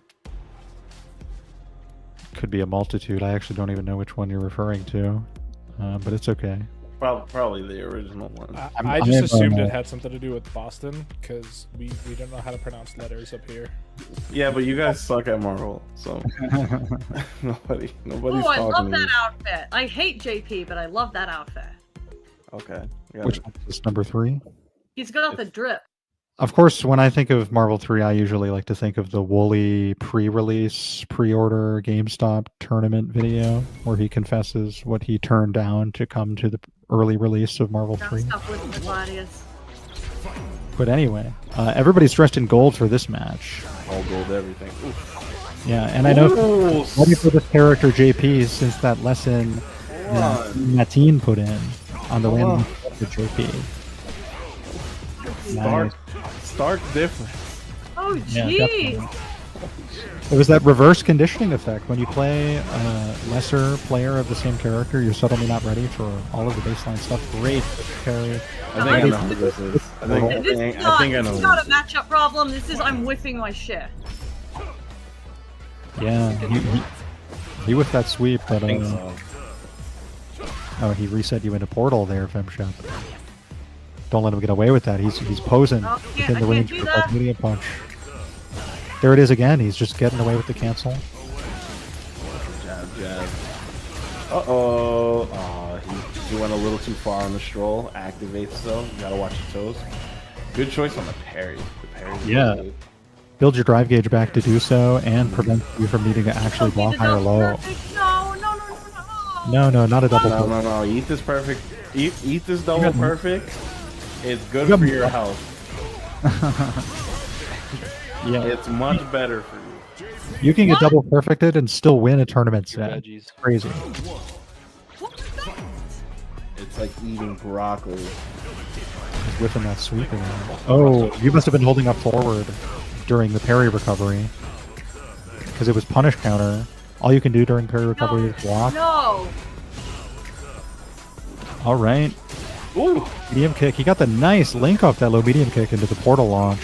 Could be a multitude. I actually don't even know which one you're referring to, but it's okay. Probably the original one. I just assumed it had something to do with Boston, because we don't know how to pronounce letters up here. Yeah, but you guys suck at Marvel, so nobody's Oh, I talking love to that you. outfit. I hate JP, but I love that outfit. Okay. Which one is number 3? He's got the drip. Of course, when I think of Marvel 3, I usually like to think of the Wooly pre-release, pre-order GameStop tournament video where he confesses what he turned down to come to the early release of Marvel 3. Stuff with the gladius. But anyway, everybody's dressed in gold for this match. All gold, everything. Oof. Yeah, and I know ready for this character JP since that lesson that YoungMattTeen put in on the random for JP. Stark difference. Oh, jeez. Yeah, it was that reverse conditioning effect. When you play a lesser player of the same character, you're suddenly not ready for all of the baseline stuff. Great carry. I think I know who this is. I think I know. This is not a matchup problem. This is I'm whiffing my shit. Yeah, he whiffed that sweep, but I think so. Oh, he reset you into Portal there, FemShep. Don't let him get away with that. He's posing within the range of the media punch. There it is again. He's just getting away with the cancel. Jab. Uh-oh. He went a little too far on the stroll. Activates though. You gotta watch your toes. Good choice on the parry. The parry. Yeah. Build your drive gauge back to do so and prevent you from needing to actually block high or low. No, not a double. No. Eat this perfect. Eat this double perfect. It's good for your health. Yeah, it's much better for you. You can get double perfected and still win a tournament set. Veggies. Crazy. It's like eating broccoli. He's whipping that sweep in. Oh, you must have been holding up forward during the parry recovery because it was punish counter. All you can do during parry recovery is block. No. All right. Ooh, medium kick. He got the nice link off that low medium kick into the portal launch.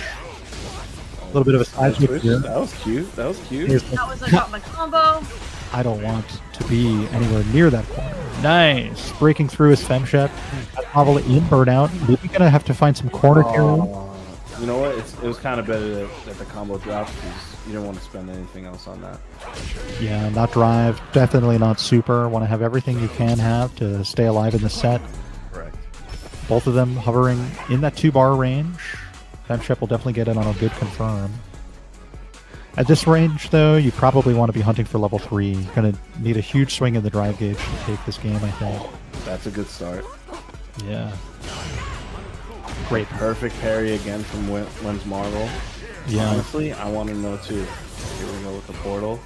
A little bit of a side switch here. That was cute. That was I got my combo. I don't want to be anywhere near that corner. Nice. Breaking through his FemShep. Probably in burnout. Maybe gonna have to find some corner carry. You know what? It was kind of better that the combo dropped because you didn't want to spend anything else on that. Yeah, not drive. Definitely not super. Want to have everything you can have to stay alive in the set. Correct. Both of them hovering in that 2-bar range. FemShep will definitely get in on a good confirm. At this range, though, you probably want to be hunting for level 3. You're going to need a huge swing in the drive gauge to take this game, I think. That's a good start. Yeah. Great. Perfect parry again from WhensMahvel. Yeah. Honestly, I want to know too. Here we go with the portal.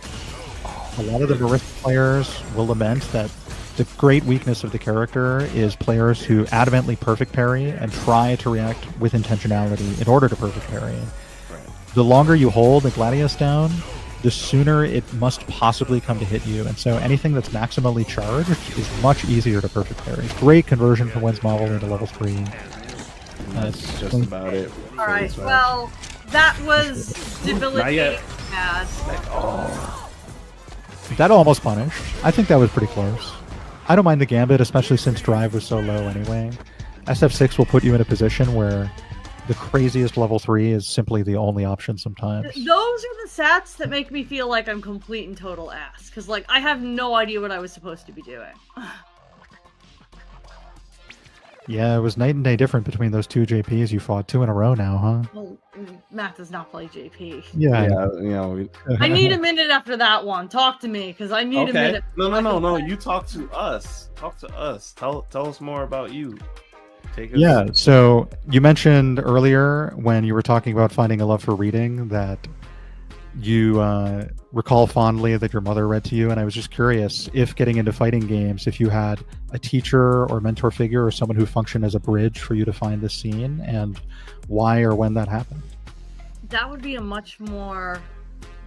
A lot of the Marisa players will lament that the great weakness of the character is players who adamantly perfect parry and try to react with intentionality in order to perfect parry. Right. The longer you hold the Gladius down, the sooner it must possibly come to hit you. And so anything that's maximally charged is much easier to perfect parry. Great conversion from WhensMahvel into level 3. That's just about it. Alright, well, that was debilitating bad. That almost punished. I think that was pretty close. I don't mind the gambit, especially since drive was so low anyway. SF6 will put you in a position where the craziest level 3 is simply the only option sometimes. Those are the stats that make me feel like I'm complete and total ass. Because, like, I have no idea what I was supposed to be doing. Yeah, it was night and day different between those two JPs you fought 2 in a row now, huh? Well, Matt does not play JP. Yeah, you know. I need a minute after that one. Talk to me, because I need a minute. No. You talk to us. Talk to us. Tell us more about you. Yeah, so you mentioned earlier when you were talking about finding a love for reading that you recall fondly that your mother read to you, and I was just curious if getting into fighting games, if you had a teacher or mentor figure or someone who functioned as a bridge for you to find the scene, and why or when that happened. That would be a much more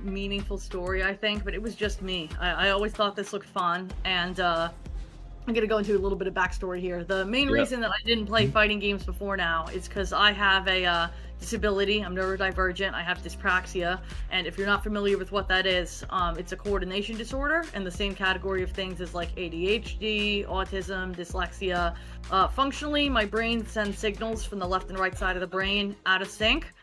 meaningful story, I think, but it was just me. I always thought this looked fun, and I'm going to go into a little bit of backstory here. The main reason that I didn't play fighting games before now is because I have a disability. I'm neurodivergent. I have dyspraxia, and if you're not familiar with what that is, it's a coordination disorder in the same category of things as like ADHD, autism, dyslexia. Functionally, my brain sends signals from the left and right side of the brain out of sync,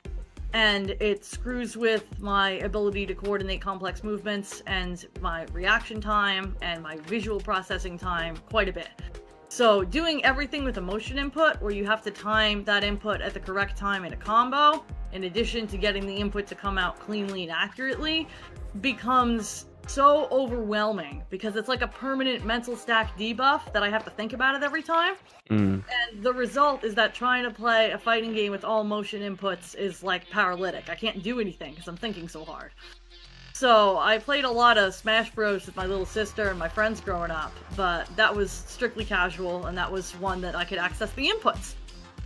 and it screws with my ability to coordinate complex movements and my reaction time and my visual processing time quite a bit. So doing everything with a motion input, where you have to time that input at the correct time in a combo, in addition to getting the input to come out cleanly and accurately, becomes so overwhelming because it's like a permanent mental stack debuff that I have to think about it every time. And the result is that trying to play a fighting game with all motion inputs is like paralytic. I can't do anything because I'm thinking so hard. So I played a lot of Smash Bros with my little sister and my friends growing up, but that was strictly casual, and that was one that I could access the inputs.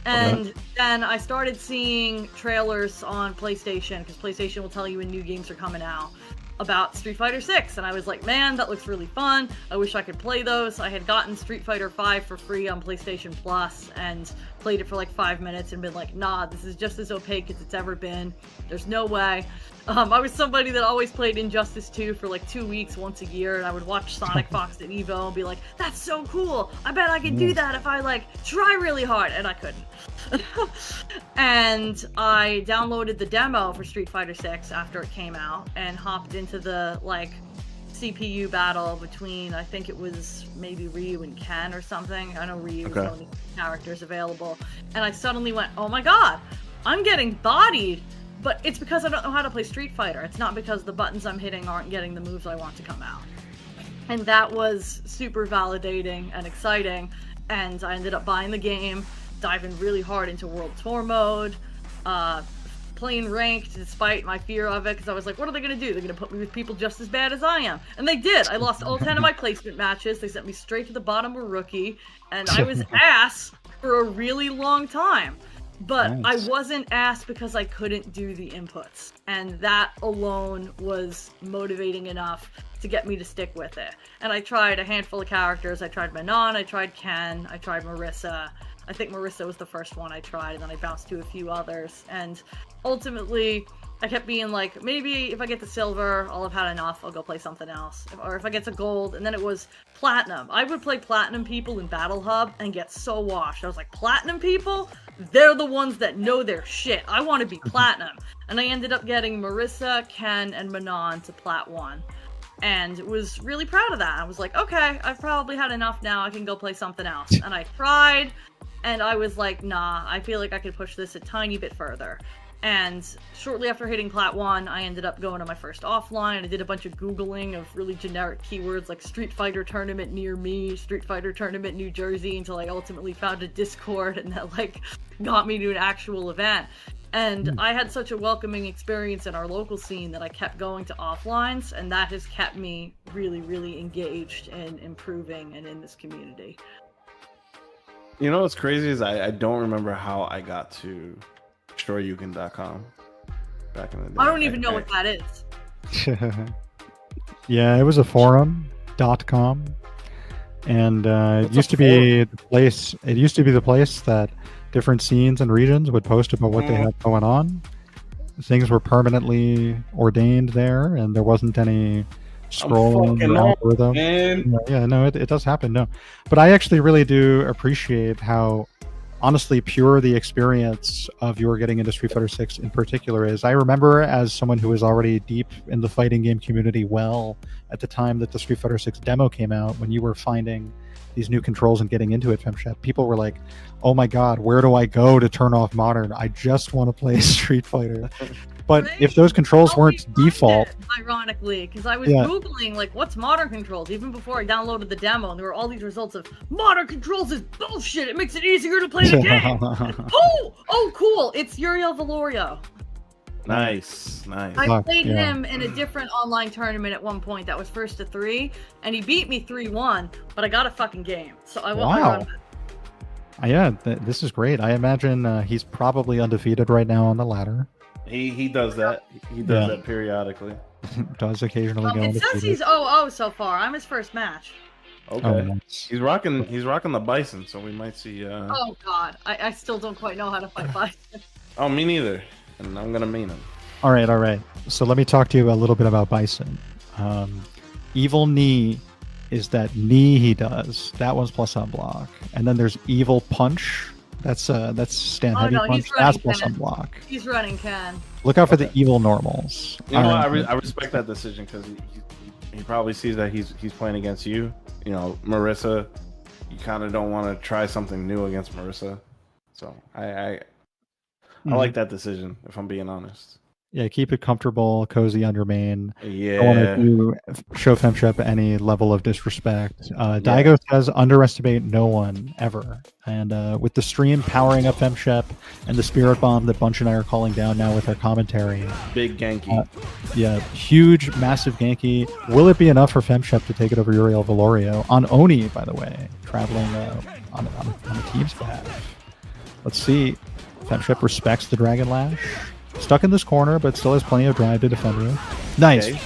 And then I started seeing trailers on PlayStation, because PlayStation will tell you when new games are coming out, about Street Fighter 6, and I was like, man, that looks really fun. I wish I could play those. I had gotten Street Fighter 5 for free on PlayStation Plus and played it for like 5 minutes and been like, nah, this is just as opaque as it's ever been. There's no way. I was somebody that always played Injustice 2 for like 2 weeks once a year, and I would watch Sonic Fox at Evo and be like, that's so cool. I bet I could do that if I like try really hard, and I couldn't. And I downloaded the demo for Street Fighter 6 after it came out and hopped into the like CPU battle between, I think it was maybe Ryu and Ken or something. I know Ryu was the only characters available, and I suddenly went, oh my god, I'm getting bodied. But it's because I don't know how to play Street Fighter. It's not because the buttons I'm hitting aren't getting the moves I want to come out. And that was super validating and exciting. And I ended up buying the game, diving really hard into World Tour mode, playing ranked despite my fear of it, because I was like, what are they going to do? They're going to put me with people just as bad as I am. And they did. I lost all 10 of my placement matches. They sent me straight to the bottom of rookie. And I was ass for a really long time. But nice. I wasn't asked because I couldn't do the inputs. And that alone was motivating enough to get me to stick with it. And I tried a handful of characters. I tried Manon, I tried Ken, I tried Marisa. I think Marisa was the first one I tried, and then I bounced to a few others. And ultimately, I kept being like, maybe if I get to silver, I'll have had enough, I'll go play something else. Or if I get to gold, and then it was platinum. I would play platinum people in Battle Hub and get so washed. I was like, platinum people? They're the ones that know their shit. I want to be platinum. And I ended up getting Marisa, Ken, and Manon to Plat 1. And was really proud of that. I was like, okay, I've probably had enough now, I can go play something else. And I tried, and I was like, nah, I feel like I could push this a tiny bit further. And shortly after hitting Plat 1, I ended up going to my first offline. I did a bunch of Googling of really generic keywords like Street Fighter Tournament near me, Street Fighter Tournament New Jersey, until I ultimately found a Discord, and that like got me to an actual event. And I had such a welcoming experience in our local scene that I kept going to offlines, and that has kept me really, really engaged in improving and in this community. You know what's crazy is I don't remember how I got to destroyyukin.com back in the day. I don't even know what that is. Yeah, it was a forum.com, and it used to be the place. It used to be the place that different scenes and regions would post about what they had going on. Things were permanently ordained there, and there wasn't any scrolling algorithm. Yeah, no, it does happen. No, but I actually really do appreciate how honestly pure the experience of your getting into Street Fighter 6 in particular is. I remember, as someone who was already deep in the fighting game community at the time that the Street Fighter 6 demo came out, when you were finding these new controls and getting into it, FemShep, people were like, "Oh my God, where do I go to turn off Modern? I just want to play Street Fighter." But if those controls weren't default, ironically, because I was Googling like what's modern controls even before I downloaded the demo, and there were all these results of modern controls is bullshit. It makes it easier to play the game. oh, cool! It's Uriel Velorio. Nice. I played him in a different online tournament at one point that was 1st to 3, and he beat me 3-1. But I got a fucking game, so I won. Yeah, this is great. I imagine he's probably undefeated right now on the ladder. He does that. He does that periodically. Does occasionally go. It says he's 0-0 so far. I'm his first match. Okay. Oh, nice. He's rocking the Bison, so we might see. Oh God, I still don't quite know how to fight Bison. Oh, me neither. And I'm gonna main him. All right. So let me talk to you a little bit about Bison. Evil knee is that knee he does. That one's plus on block, and then there's evil punch. That's stand heavy punch. That's plus on block. He's running Ken. Look out for the evil normals. You know what? I respect that decision because he probably sees that he's playing against you. You know, Marisa. You kind of don't want to try something new against Marisa. So I like that decision, if I'm being honest. Yeah, keep it comfortable, cozy on your main. Yeah. Don't want to show FemShep any level of disrespect. Daigo says underestimate no one ever. And with the stream powering up FemShep and the spirit bomb that Bunch and I are calling down now with our commentary. Big Genki. Huge, massive Genki. Will it be enough for FemShep to take it over Uriel Velorio on Oni, by the way, traveling on the team's behalf? Let's see. FemShep respects the Dragon Lash. Stuck in this corner, but still has plenty of drive to defend you. Nice. Okay.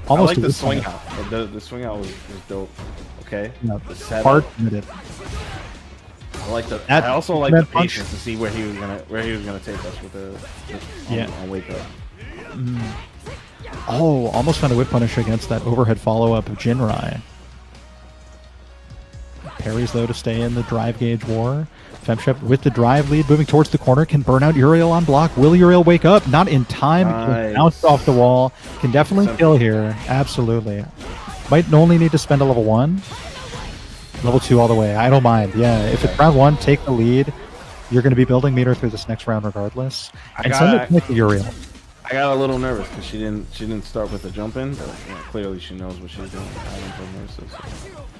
Almost I like the swing out. The swing out was dope. Okay. No, hard committed. I also like the patience to see where he was gonna take us with on wake up. Oh, almost found a whip punish against that overhead follow up of Jinrai. Parries though to stay in the drive gauge war. FemShep with the drive lead, moving towards the corner, can burn out Uriel on block. Will Uriel wake up? Not in time. Nice. Bounced off the wall. Can definitely kill here. Absolutely. Might only need to spend a level 1. Level 2 all the way. I don't mind. Yeah, if it's round 1, take the lead. You're going to be building meter through this next round regardless. And send it to Uriel. I got a little nervous because she didn't start with the jump in, but clearly she knows what she's doing.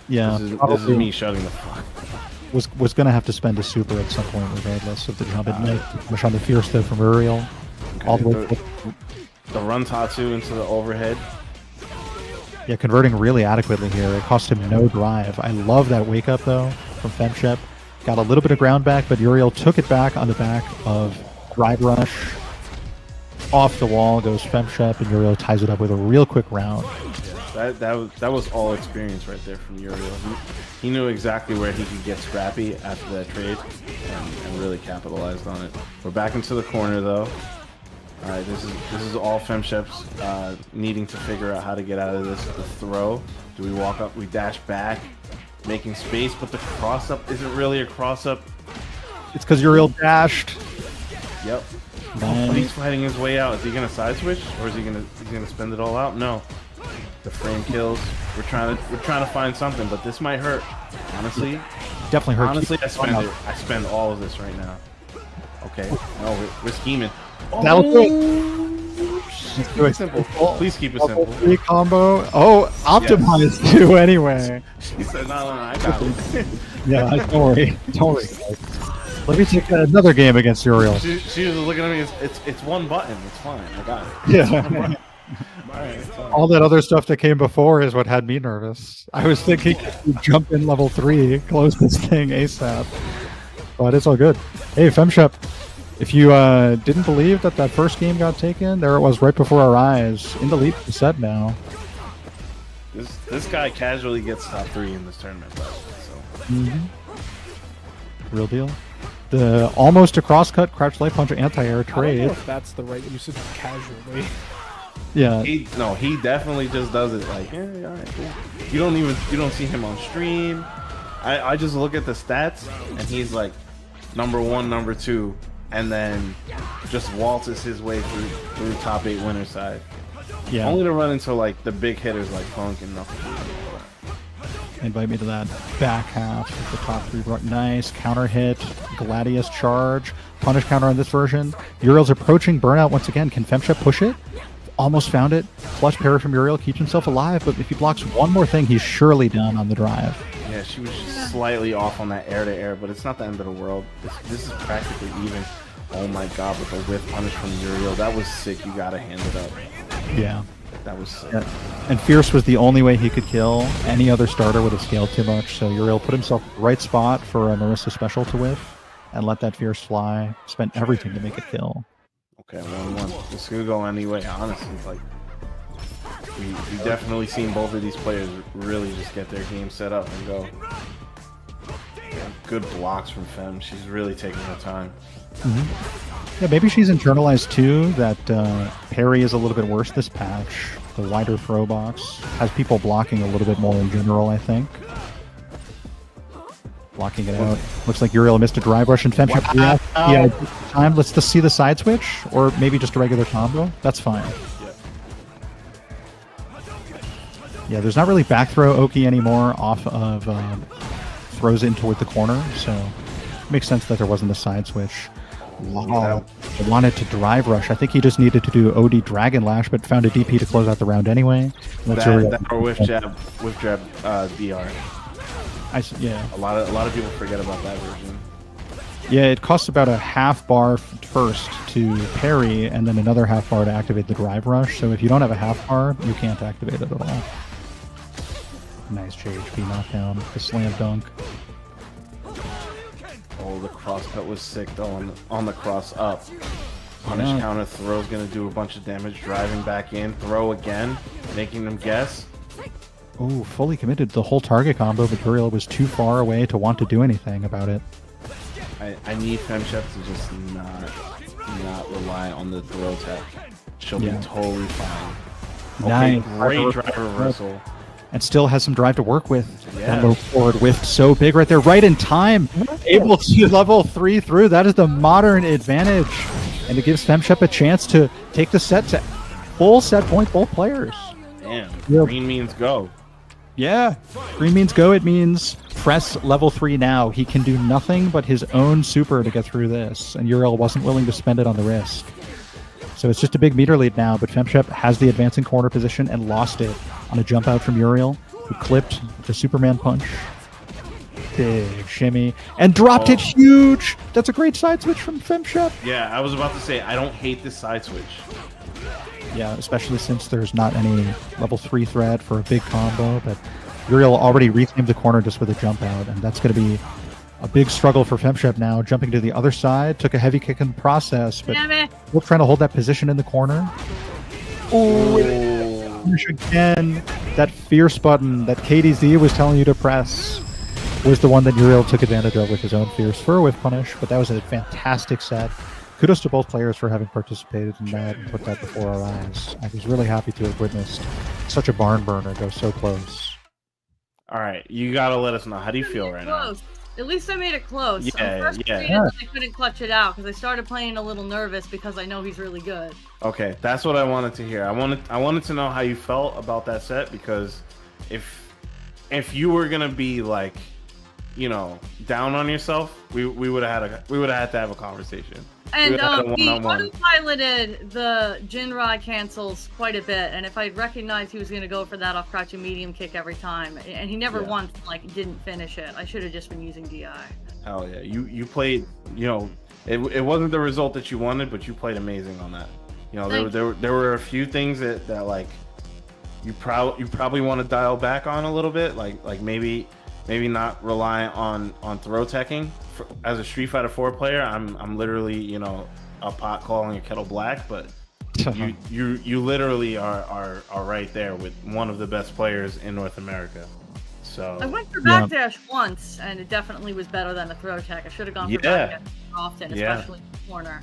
Yeah, this is me shutting the fuck. Was going to have to spend a super at some point regardless of the jump in. Push on the fierce though from Uriel. Okay, all the way the run Tatsu into the overhead. Yeah, converting really adequately here. It cost him no drive. I love that wake up though from FemShep. Got a little bit of ground back, but Uriel took it back on the back of drive rush. Off the wall goes FemShep, and Uriel ties it up with a real quick round. That was all experience right there from Uriel. He knew exactly where he could get scrappy after that trade and really capitalized on it. We're back into the corner though. All right, this is all FemShep's needing to figure out how to get out of this. The throw. Do we walk up? We dash back, making space, but the cross up isn't really a cross up. It's because Uriel dashed. Yep. But he's fighting his way out. Is he gonna side switch or is he gonna spend it all out? No. The frame kills. We're trying to find something, but this might hurt. Honestly, definitely hurt. Honestly, I spend all of this right now. Okay, no, we're scheming. That'll do it. Keep it simple. Please keep it simple. 3 combo. Oh, optimized too. Anyway. She said, "No, I got it." Yeah, don't worry. Let me take another game against Uriel. She was looking at me. It's one button. It's fine. I got it. Yeah. All that other stuff that came before is what had me nervous. I was thinking jump in level 3, close this thing ASAP. But it's all good. Hey, FemShep, if you didn't believe that first game got taken, there it was right before our eyes. In the lead set now. This guy casually gets top 3 in this tournament, by the way. So. Real deal. The almost a crosscut, crouch light punch, anti-air trade. I don't know if that's the right usage of casually. Yeah. He definitely just does it like, yeah, all right, cool. You don't see him on stream. I just look at the stats and he's like number 1, number 2, and then just waltzes his way through top 8 winner side. Yeah. Only to run into like the big hitters like Punk and Knuckles. invite me to that back half of the top 3. Nice counter hit, Gladius charge, punish counter on this version. Uriel's approaching burnout once again. Can FemShep push it? Almost found it. Flush parry from Uriel keeps himself alive, but if he blocks one more thing, he's surely down on the drive. Yeah, she was just slightly off on that air-to-air, but it's not the end of the world. This is practically even. Oh my god, with a whiff punish from Uriel. That was sick. You gotta hand it up. Yeah. That was sick. Yeah. And Fierce was the only way he could kill. Any other starter would have scaled too much, so Uriel put himself in the right spot for a Marisa special to whiff, and let that Fierce fly. Spent everything to make it kill. Okay, 1-1. This could go anyway, honestly. Like, we've definitely seen both of these players really just get their game set up and go. Yeah, good blocks from Fem. She's really taking her time. Yeah, maybe she's internalized too that parry is a little bit worse this patch. The wider throw box has people blocking a little bit more in general, I think. Blocking it out. Looks like Uriel missed a drive rush and FemShep. Yeah, time. Let's just see the side switch, or maybe just a regular combo. That's fine. Yeah, there's not really back throw Oki anymore off of throws in toward the corner, so it makes sense that there wasn't a side switch. I wanted to drive rush. I think he just needed to do OD Dragon Lash, but found a DP to close out the round anyway. That or whiff jab, DR. Yeah. A lot of people forget about that version. Yeah, it costs about a half bar first to parry, and then another half bar to activate the drive rush. So if you don't have a half bar, you can't activate it at all. Nice JHP knockdown, the slam dunk. Oh, the cross cut was sick though on the cross up. Punish counter throw's gonna do a bunch of damage, driving back in, throw again, making them guess. Oh, fully committed to the whole target combo, but Uriel was too far away to want to do anything about it. I need FemShep to just not rely on the throw tech. She'll be totally fine. Okay, great drive reversal. And still has some drive to work with. That low forward whiff so big right there, right in time. Able to level 3 through. That is the modern advantage. And it gives FemShep a chance to take the set to full set point both players. Damn, green means go. Yeah, green means go. It means press level 3 now. He can do nothing but his own super to get through this. And Uriel wasn't willing to spend it on the risk. So it's just a big meter lead now, but FemShep has the advancing corner position and lost it on a jump out from Uriel, who clipped the Superman punch. Big shimmy. And dropped it huge! That's a great side switch from FemShep. Yeah, I was about to say, I don't hate this side switch. Yeah, especially since there's not any level 3 threat for a big combo, but Uriel already reclaimed the corner just with a jump out, and that's going to be a big struggle for FemShep now. Jumping to the other side, took a heavy kick in the process, but still trying to hold that position in the corner. Oh, again, that fierce button that KDZ was telling you to press was the one that Uriel took advantage of with his own fierce for a whiff punish, but that was a fantastic set. Kudos to both players for having participated in that and put that before our eyes. I was really happy to have witnessed such a barn burner go so close. All right, you gotta let us know. How do you feel right now? At least I made it close. Yeah. I couldn't clutch it out because I started playing a little nervous because I know he's really good. Okay, that's what I wanted to hear. I wanted to know how you felt about that set, because if you were gonna be like, you know, down on yourself, we would have had to have a conversation. And he auto-piloted the Jinrai cancels quite a bit, and if I recognized he was going to go for that off crouching medium kick every time, and he never once didn't finish it, I should have just been using DI. Hell yeah, you played. You know, it wasn't the result that you wanted, but you played amazing on that. You know, there were a few things that like you probably want to dial back on a little bit, like maybe not rely on throw teching. As a Street Fighter 4 player, I'm literally, you know, a pot calling a kettle black, but you literally are right there with one of the best players in North America. So I went for backdash once, and it definitely was better than a throw tech. I should have gone for backdash often, especially in the corner.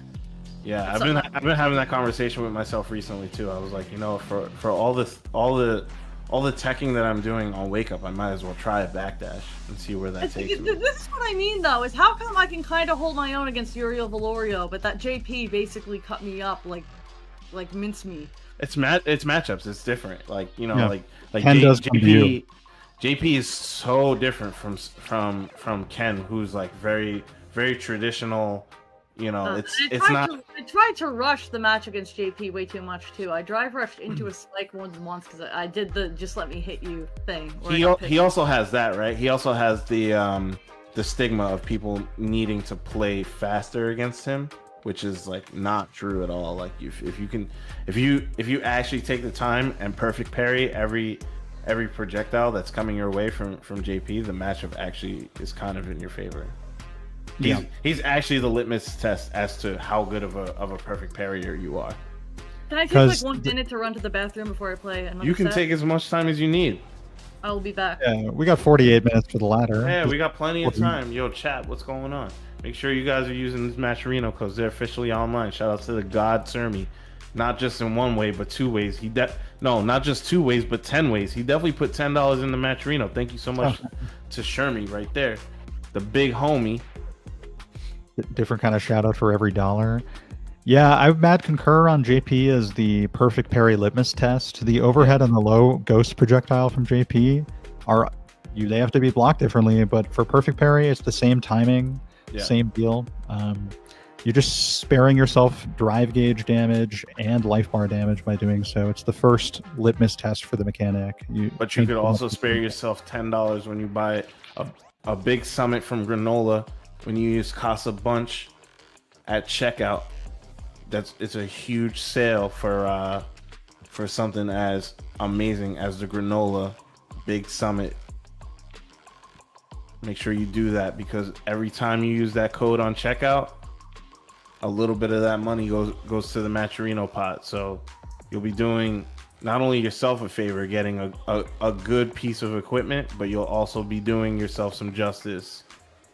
Yeah, I've been having that conversation with myself recently too. I was like, you know, for all the teching that I'm doing on Wake Up, I might as well try a backdash and see where that takes me. This is what I mean, though, is how come I can kind of hold my own against Uriel Velorio, but that JP basically cut me up like mincemeat. It's matchups. It's different. Like, you know, like JP JP is so different from Ken, who's like very traditional. You know, it's not. I tried to rush the match against JP way too much too. I drive rushed into a spike once because I did the just let me hit you thing. He also has that, right? He also has the stigma of people needing to play faster against him, which is like not true at all. Like if you actually take the time and perfect parry every projectile that's coming your way from JP, the matchup actually is kind of in your favor. He's actually the litmus test as to how good of a perfect parrier you are. Can I take like 1 minute to run to the bathroom before I play another You can set? take as much time as you need. I will be back. Yeah, we got 48 minutes for the ladder. Yeah, we got plenty of time. Yo, chat, what's going on? Make sure you guys are using this Matcherino because they're officially online. Shout out to the God Sermi. Not just in one way, but 2 ways. Not just 2 ways, but 10 ways. He definitely put $10 in the Matcherino. Thank you so much to Shermy right there. The big homie. Different kind of shout out for every dollar. Yeah, I mad concur on JP as the perfect parry litmus test. The overhead and the low ghost projectile from JP they have to be blocked differently, but for perfect parry, it's the same timing, same deal. You're just sparing yourself drive gauge damage and life bar damage by doing so. It's the first litmus test for the mechanic. But you could also spare yourself $10 when you buy a big summit from Granola. When you use Casa Bunch at checkout, it's a huge sale for something as amazing as the Granola Big Summit. Make sure you do that because every time you use that code on checkout, a little bit of that money goes to the Matcherino pot. So you'll be doing not only yourself a favor getting a good piece of equipment, but you'll also be doing yourself some justice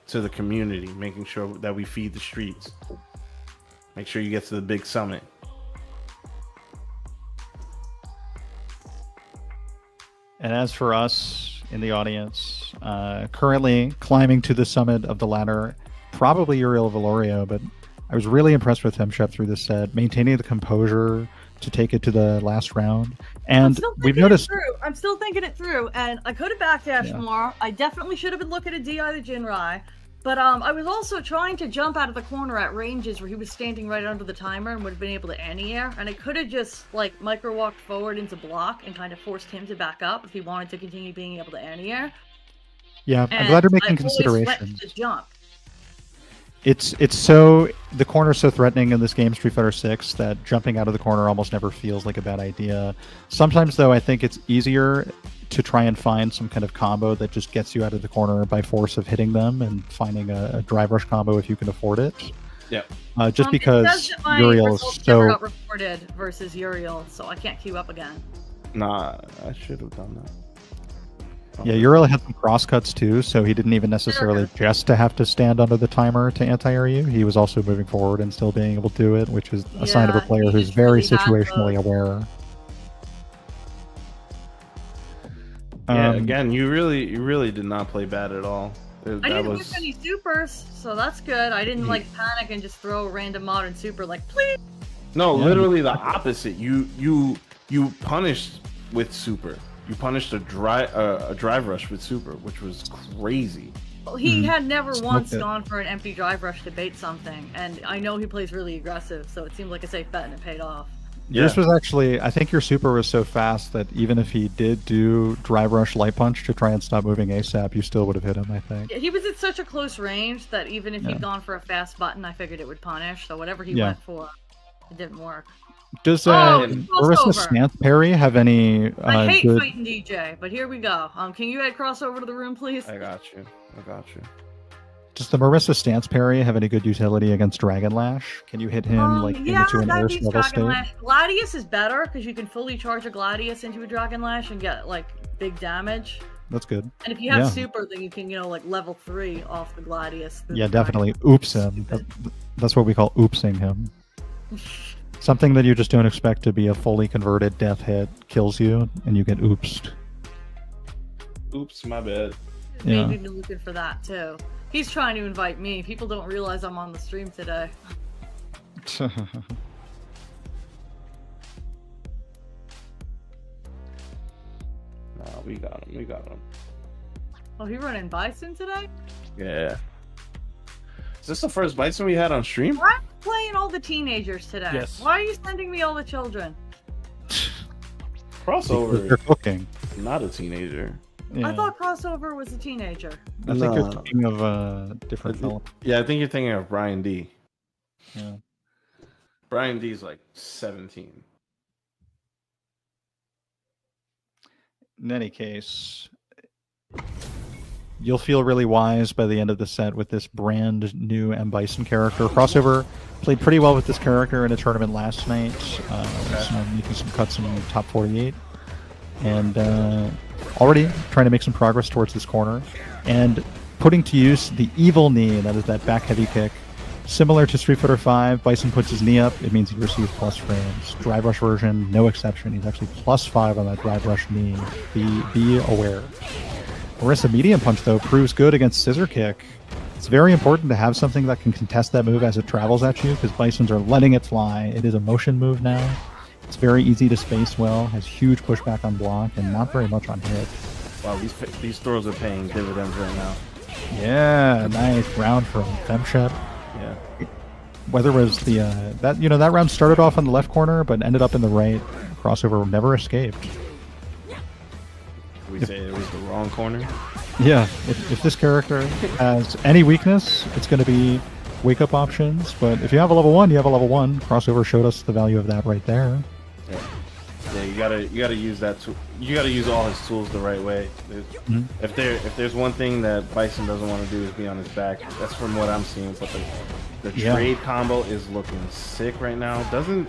to the community, making sure that we feed the streets. Make sure you get to the big summit. And as for us in the audience, currently climbing to the summit of the ladder, probably Uriel Velorio, but I was really impressed with him, Shep, through this set, maintaining the composure to take it to the last round. And we've noticed... I'm still thinking it through, and I could have backdashed more. I definitely should have been looking at DI the Jinrai. But I was also trying to jump out of the corner at ranges where he was standing right under the timer and would have been able to anti-air. And I could have just, like, micro-walked forward into block and kind of forced him to back up if he wanted to continue being able to anti-air. Yeah, I'm glad you're making considerations. To jump. It's so... The corner's so threatening in this game, Street Fighter 6, that jumping out of the corner almost never feels like a bad idea. Sometimes, though, I think it's easier to try and find some kind of combo that just gets you out of the corner by force of hitting them and finding a drive rush combo if you can afford it. Yeah. Just because Uriel is so... got reported versus Uriel, so I can't queue up again. Nah, I should have done that. Yeah, Uriel had some crosscuts too, so he didn't even necessarily just to have to stand under the timer to anti-air you. He was also moving forward and still being able to do it, which is a sign of a player who's very situationally aware. Yeah, again, you really did not play bad at all. I didn't miss any supers, so that's good. I didn't like panic and just throw a random modern super like, please. No, literally the opposite. You punished with super. You punished a drive rush with super, which was crazy. Well, he had never once gone for an empty drive rush to bait something, and I know he plays really aggressive, so it seemed like a safe bet and it paid off. Yeah. This was actually, I think your super was so fast that even if he did do drive rush light punch to try and stop moving ASAP, you still would have hit him, I think. Yeah, he was at such a close range that even if he'd gone for a fast button, I figured it would punish, so whatever he went for, it didn't work. Does Marisa Stance Parry have any I hate fighting DJ, but here we go. Can you add crossover to the room, please? I got you. Does the Marisa Stance Parry have any good utility against Dragon Lash? Can you hit him into an air level state? Lash. Gladius is better because you can fully charge a Gladius into a Dragon Lash and get like big damage. That's good. And if you have super, then you can like level 3 off the Gladius. Yeah, definitely. Oops him. That's what we call oopsing him. Something that you just don't expect to be a fully converted death hit kills you, and you get oopsed. Oops, my bad. Maybe be looking for that too. He's trying to invite me. People don't realize I'm on the stream today. No, we got him. Oh, he running Bison today? Yeah. Is this the first Bison we had on stream? Why are you playing all the teenagers today? Yes. Why are you sending me all the children? Crossover. They're cooking. Not a teenager. Yeah. I thought Crossover was a teenager. I think you're thinking of a different film. Yeah, I think you're thinking of Brian D. Yeah. Brian D's like 17. In any case, you'll feel really wise by the end of the set with this brand new M. Bison character. Crossover played pretty well with this character in a tournament last night, so making some cuts in top 48. And already trying to make some progress towards this corner. And putting to use the evil knee, that is that back heavy kick. Similar to Street Fighter 5, Bison puts his knee up, it means he receives plus frames. Drive rush version, no exception. He's actually +5 on that drive rush knee. Be aware. Marisa medium punch, though, proves good against scissor kick. It's very important to have something that can contest that move as it travels at you, because Bisons are letting it fly. It is a motion move now. It's very easy to space well, has huge pushback on block, and not very much on hit. Wow, these throws are paying dividends right now. Yeah, nice round from FemShep. Yeah. Whether it was the that round started off on the left corner but ended up in the right. Crossover never escaped. We say it was the wrong corner. Yeah, if this character has any weakness, it's going to be wake up options. But if you have a level 1, you have a level 1. Crossover showed us the value of that right there. Yeah, you gotta use that tool. You gotta use all his tools the right way. If there's one thing that Bison doesn't want to do is be on his back. That's from what I'm seeing. But the trade combo is looking sick right now. Doesn't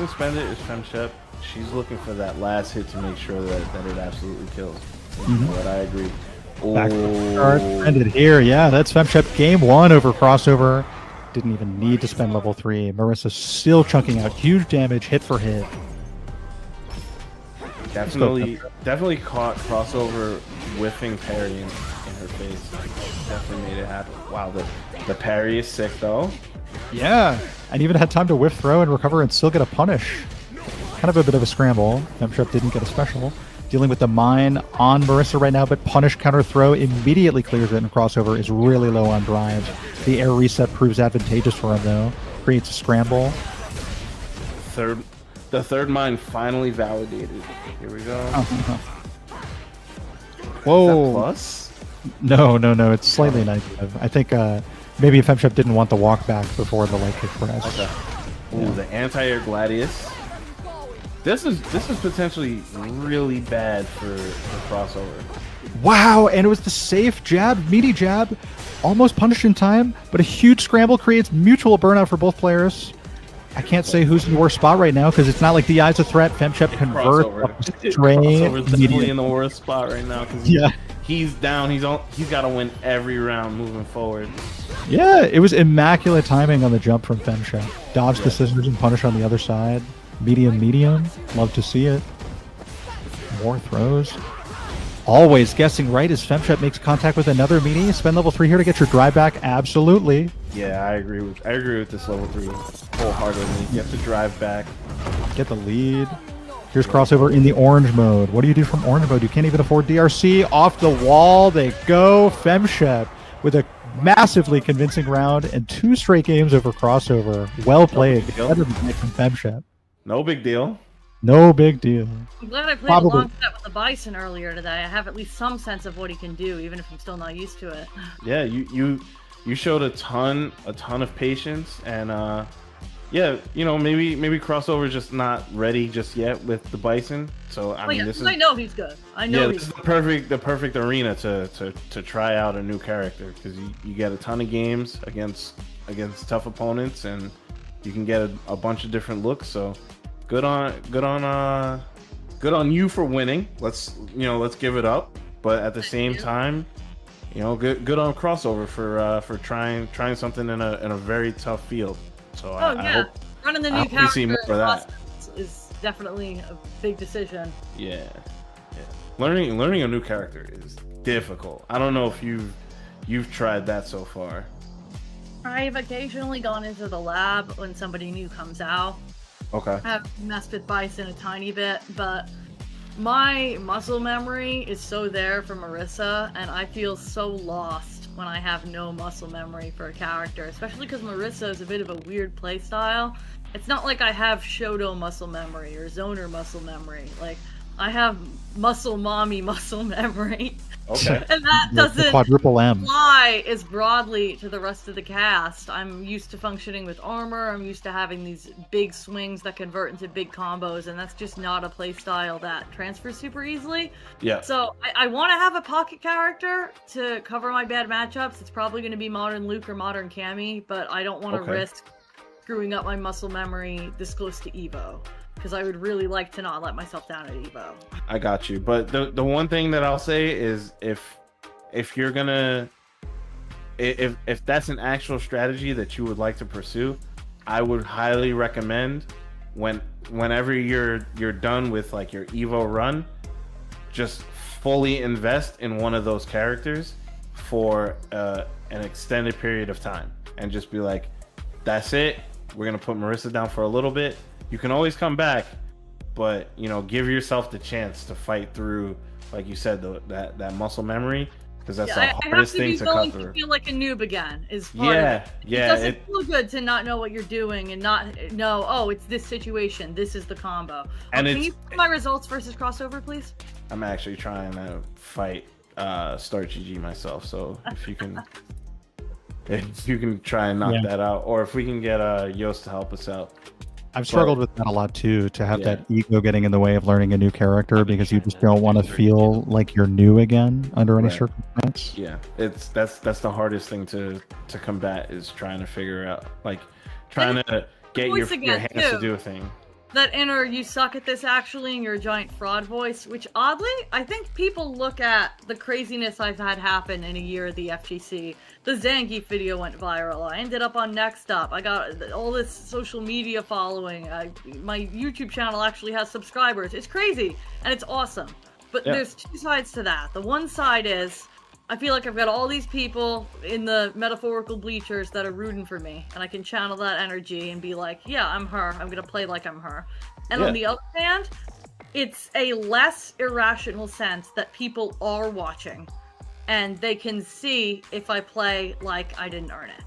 spend it is FemShep. She's looking for that last hit to make sure that it absolutely kills. But I agree. Back ended here. Yeah, that's FemShep game 1 over Crossover. Didn't even need to spend level 3. Marisa still chunking out huge damage hit for hit. Definitely caught Crossover whiffing parry in her face. Definitely made it happen. Wow, the parry is sick though. Yeah, and even had time to whiff throw and recover and still get a punish. Kind of a bit of a scramble. FemShep didn't get a special. Dealing with the mine on Marisa right now, but punish counter throw immediately clears it, and Crossover is really low on drive. The air reset proves advantageous for him though. Creates a scramble. The third mine finally validated. Here we go. Whoa. Is that plus? No. It's slightly negative. I think maybe FemShep didn't want the walk back before the light kick press. Okay. Ooh, the anti-air Gladius. This is potentially really bad for Crossover. Wow, and it was the safe jab, meaty jab, almost punished in time, but a huge scramble creates mutual burnout for both players. I can't say who's in the worst spot right now because it's not like DI's a threat. FemShep converts Crossover's definitely in the worst spot right now because he's down. He's got to win every round moving forward. Yeah, it was immaculate timing on the jump from FemShep. Dodge the scissors and punish on the other side. Medium. Love to see it. More throws. Always guessing right as FemShep makes contact with another meaty. Spend level 3 here to get your drive back. Absolutely. Yeah, I agree with this level 3 wholeheartedly. You have to drive back. Get the lead. Here's Crossover in the orange mode. What do you do from orange mode? You can't even afford DRC. Off the wall they go. FemShep with a massively convincing round and 2 straight games over Crossover. Well played. Better than from FemShep. No big deal. No big deal. I'm glad I played a long set with the Bison earlier today. I have at least some sense of what he can do, even if I'm still not used to it. Yeah, you showed a ton of patience, and maybe Crossover's just not ready just yet with the Bison. So I know he's good. This is the perfect arena to try out a new character because you get a ton of games against tough opponents, and you can get a bunch of different looks. So good on you for winning. Let's give it up. But at the same time, good on Crossover for trying something in a very tough field. So I hope running the new character see more of that is definitely a big decision. Yeah. Learning a new character is difficult. I don't know if you've tried that so far. I've occasionally gone into the lab when somebody new comes out. Okay. I've messed with Bison a tiny bit, but My muscle memory is so there for Marisa, and I feel so lost when I have no muscle memory for a character, especially because Marisa is a bit of a weird playstyle. It's not like I have Shoto muscle memory or Zoner muscle memory. Like, I have muscle mommy muscle memory. Okay. And that doesn't quadruple M. apply as broadly to the rest of the cast. I'm used to functioning with armor. I'm used to having these big swings that convert into big combos, and that's just not a playstyle that transfers super easily. Yeah. So I want to have a pocket character to cover my bad matchups. It's probably going to be Modern Luke or Modern Cammy, but I don't want to risk screwing up my muscle memory this close to Evo, because I would really like to not let myself down at Evo. I got you. But the one thing that I'll say is if you're gonna if that's an actual strategy that you would like to pursue, I would highly recommend whenever you're done with like your Evo run, just fully invest in one of those characters for an extended period of time and just be like, that's it. We're gonna put Marisa down for a little bit. You can always come back, but you know, give yourself the chance to fight through, like you said, that muscle memory, because that's the hardest thing to cut through. To feel like a noob again is part of it. Yeah. It doesn't feel good to not know what you're doing and not know, oh, it's this situation, this is the combo. And can you see my results versus crossover, please? I'm actually trying to fight Start GG myself, so if you can. If you can try and knock that out, or if we can get Yost to help us out. I've struggled with that a lot too, to have that ego getting in the way of learning a new character, because you just don't want to feel like you're new again under any circumstance. Yeah, that's the hardest thing to combat, is trying to figure out, like, trying to get your hands to do a thing. That inner, you suck at this actually, and you're a giant fraud voice, which oddly, I think people look at the craziness I've had happen in a year at the FGC. The Zangief video went viral. I ended up on Next Up. I got all this social media following. My YouTube channel actually has subscribers. It's crazy, and it's awesome. But there's two sides to that. The one side is, I feel like I've got all these people in the metaphorical bleachers that are rooting for me, and I can channel that energy and be like, yeah, I'm her. I'm going to play like I'm her. And on the other hand, it's a less irrational sense that people are watching, and they can see if I play like I didn't earn it.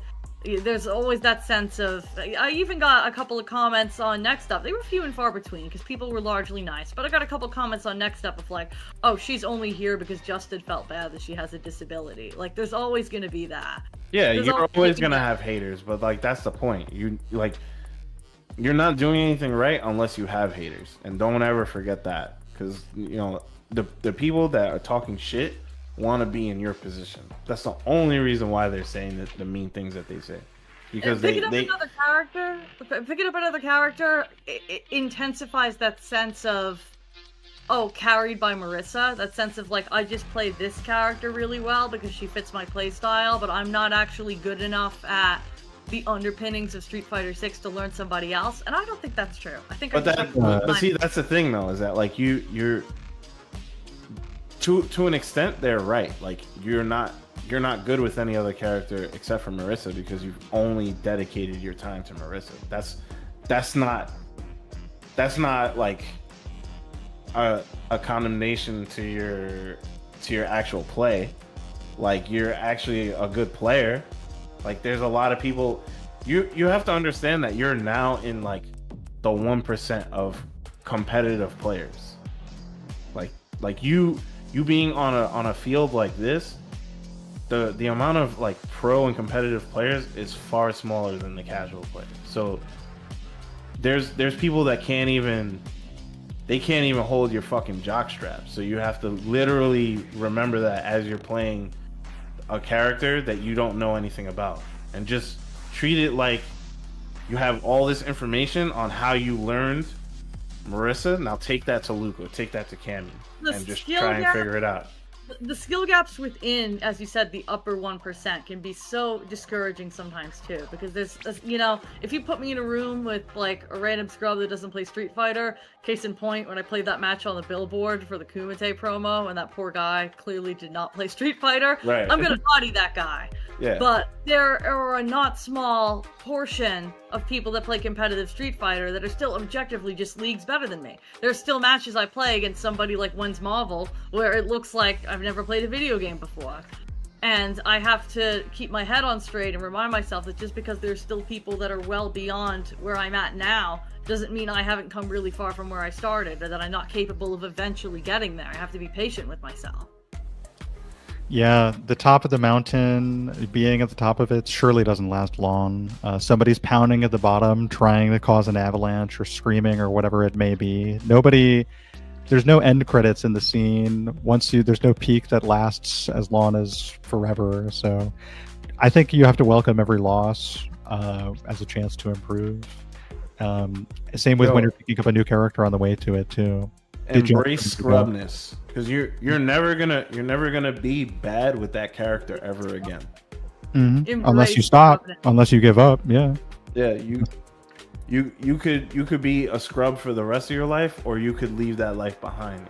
There's always that sense of... I even got a couple of comments on Next Up. They were few and far between, because people were largely nice. But I got a couple of comments on Next Up of like, oh, she's only here because Justin felt bad that she has a disability. Like, there's always going to be that. Yeah, you're always going to have haters, but like, that's the point. You're not doing anything right unless you have haters. And don't ever forget that. Because, you know, the people that are talking shit want to be in your position. That's the only reason why they're saying the mean things that they say. Because picking up another character, it intensifies that sense of, oh, carried by Marisa. That sense of like, I just played this character really well because she fits my playstyle, but I'm not actually good enough at the underpinnings of Street Fighter 6 to learn somebody else. And I don't think that's true. I think. But see, that's the thing though, is that like you're. To an extent, they're right. Like, you're not good with any other character except for Marisa, because you've only dedicated your time to Marisa. That's not like a condemnation to your actual play. Like, you're actually a good player. Like, there's a lot of people. You have to understand that you're now in like the 1% of competitive players. Like you being on a field like this, the amount of like pro and competitive players is far smaller than the casual players. So there's people that can't even hold your fucking jock strap. So you have to literally remember that as you're playing a character that you don't know anything about, and just treat it like you have all this information on how you learned Marisa. Now take that to Luca, take that to Cammy, and just try and figure it out. The skill gaps within, as you said, the upper 1% can be so discouraging sometimes too, because there's, you know, if you put me in a room with like a random scrub that doesn't play Street Fighter, case in point, when I played that match on the billboard for the Kumite promo, and that poor guy clearly did not play Street Fighter, I'm gonna body that guy. Yeah. But there are a not small portion of people that play competitive Street Fighter that are still objectively just leagues better than me. There's still matches I play against somebody like WhensMahvel where it looks like I've never played a video game before. And I have to keep my head on straight and remind myself that just because there's still people that are well beyond where I'm at now doesn't mean I haven't come really far from where I started, or that I'm not capable of eventually getting there. I have to be patient with myself. Yeah, the top of the mountain, being at the top of it, surely doesn't last long. Somebody's pounding at the bottom, trying to cause an avalanche or screaming or whatever it may be. There's no end credits in the scene. There's no peak that lasts as long as forever. So I think you have to welcome every loss as a chance to improve. Same with when you're picking up a new character on the way to it too. Embrace scrubness, because you're never gonna be bad with that character ever again. Mm-hmm. Unless you stop, unless you give up. Yeah. You could be a scrub for the rest of your life, or you could leave that life behind.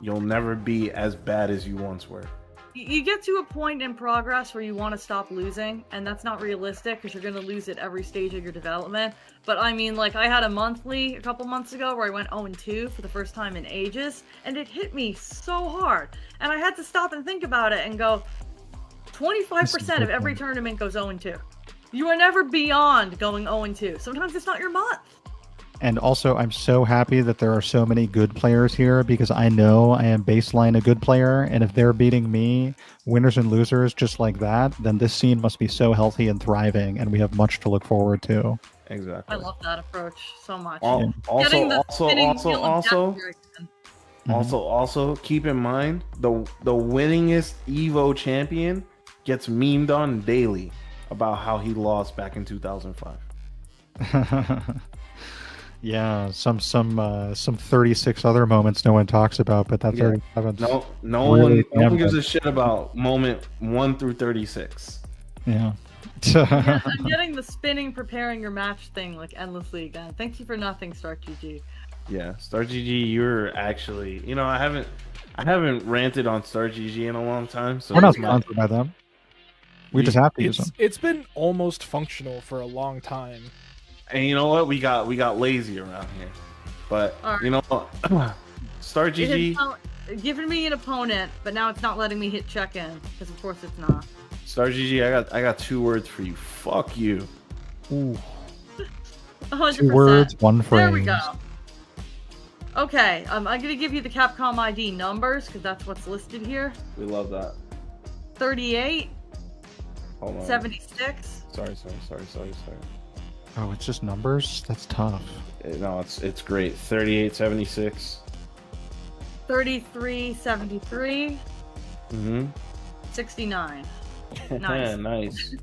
You'll never be as bad as you once were. You get to a point in progress where you want to stop losing, and that's not realistic because you're going to lose at every stage of your development. But I mean, like, I had a monthly a couple months ago where I went 0-2 for the first time in ages, and it hit me so hard. And I had to stop and think about it and go, 25% of every tournament goes 0-2. You are never beyond going 0-2. Sometimes it's not your month. And also, I'm so happy that there are so many good players here, because I know I am baseline a good player, and if they're beating me, winners and losers, just like that, then this scene must be so healthy and thriving, and we have much to look forward to. Exactly. I love that approach so much. Also, keep in mind the winningest Evo champion gets memed on daily about how he lost back in 2005. Yeah, some 36 other moments no one talks about, but that 37. No one gives a shit about moment 1 through 36. Yeah. I'm getting the spinning, preparing your match thing like endlessly again. Thank you for nothing, StartGG. Yeah, StartGG, you're actually, I haven't ranted on StartGG in a long time, so we're not sponsored by them. We just have to use them. It's been almost functional for a long time. And you know what? We got lazy around here. But right. You know what? StartGG giving me an opponent, but now it's not letting me hit check-in, because of course it's not. StartGG, I got 2 words for you. Fuck you. Ooh. 100%. 2 words, 1 phrase. There we go. Okay, I'm gonna give you the Capcom ID numbers, because that's what's listed here. We love that. 38. Hold on. 76. Sorry. Oh, it's just numbers? That's tough. No, it's great. 38, 76. 33, 73. 69. Nice. Nice.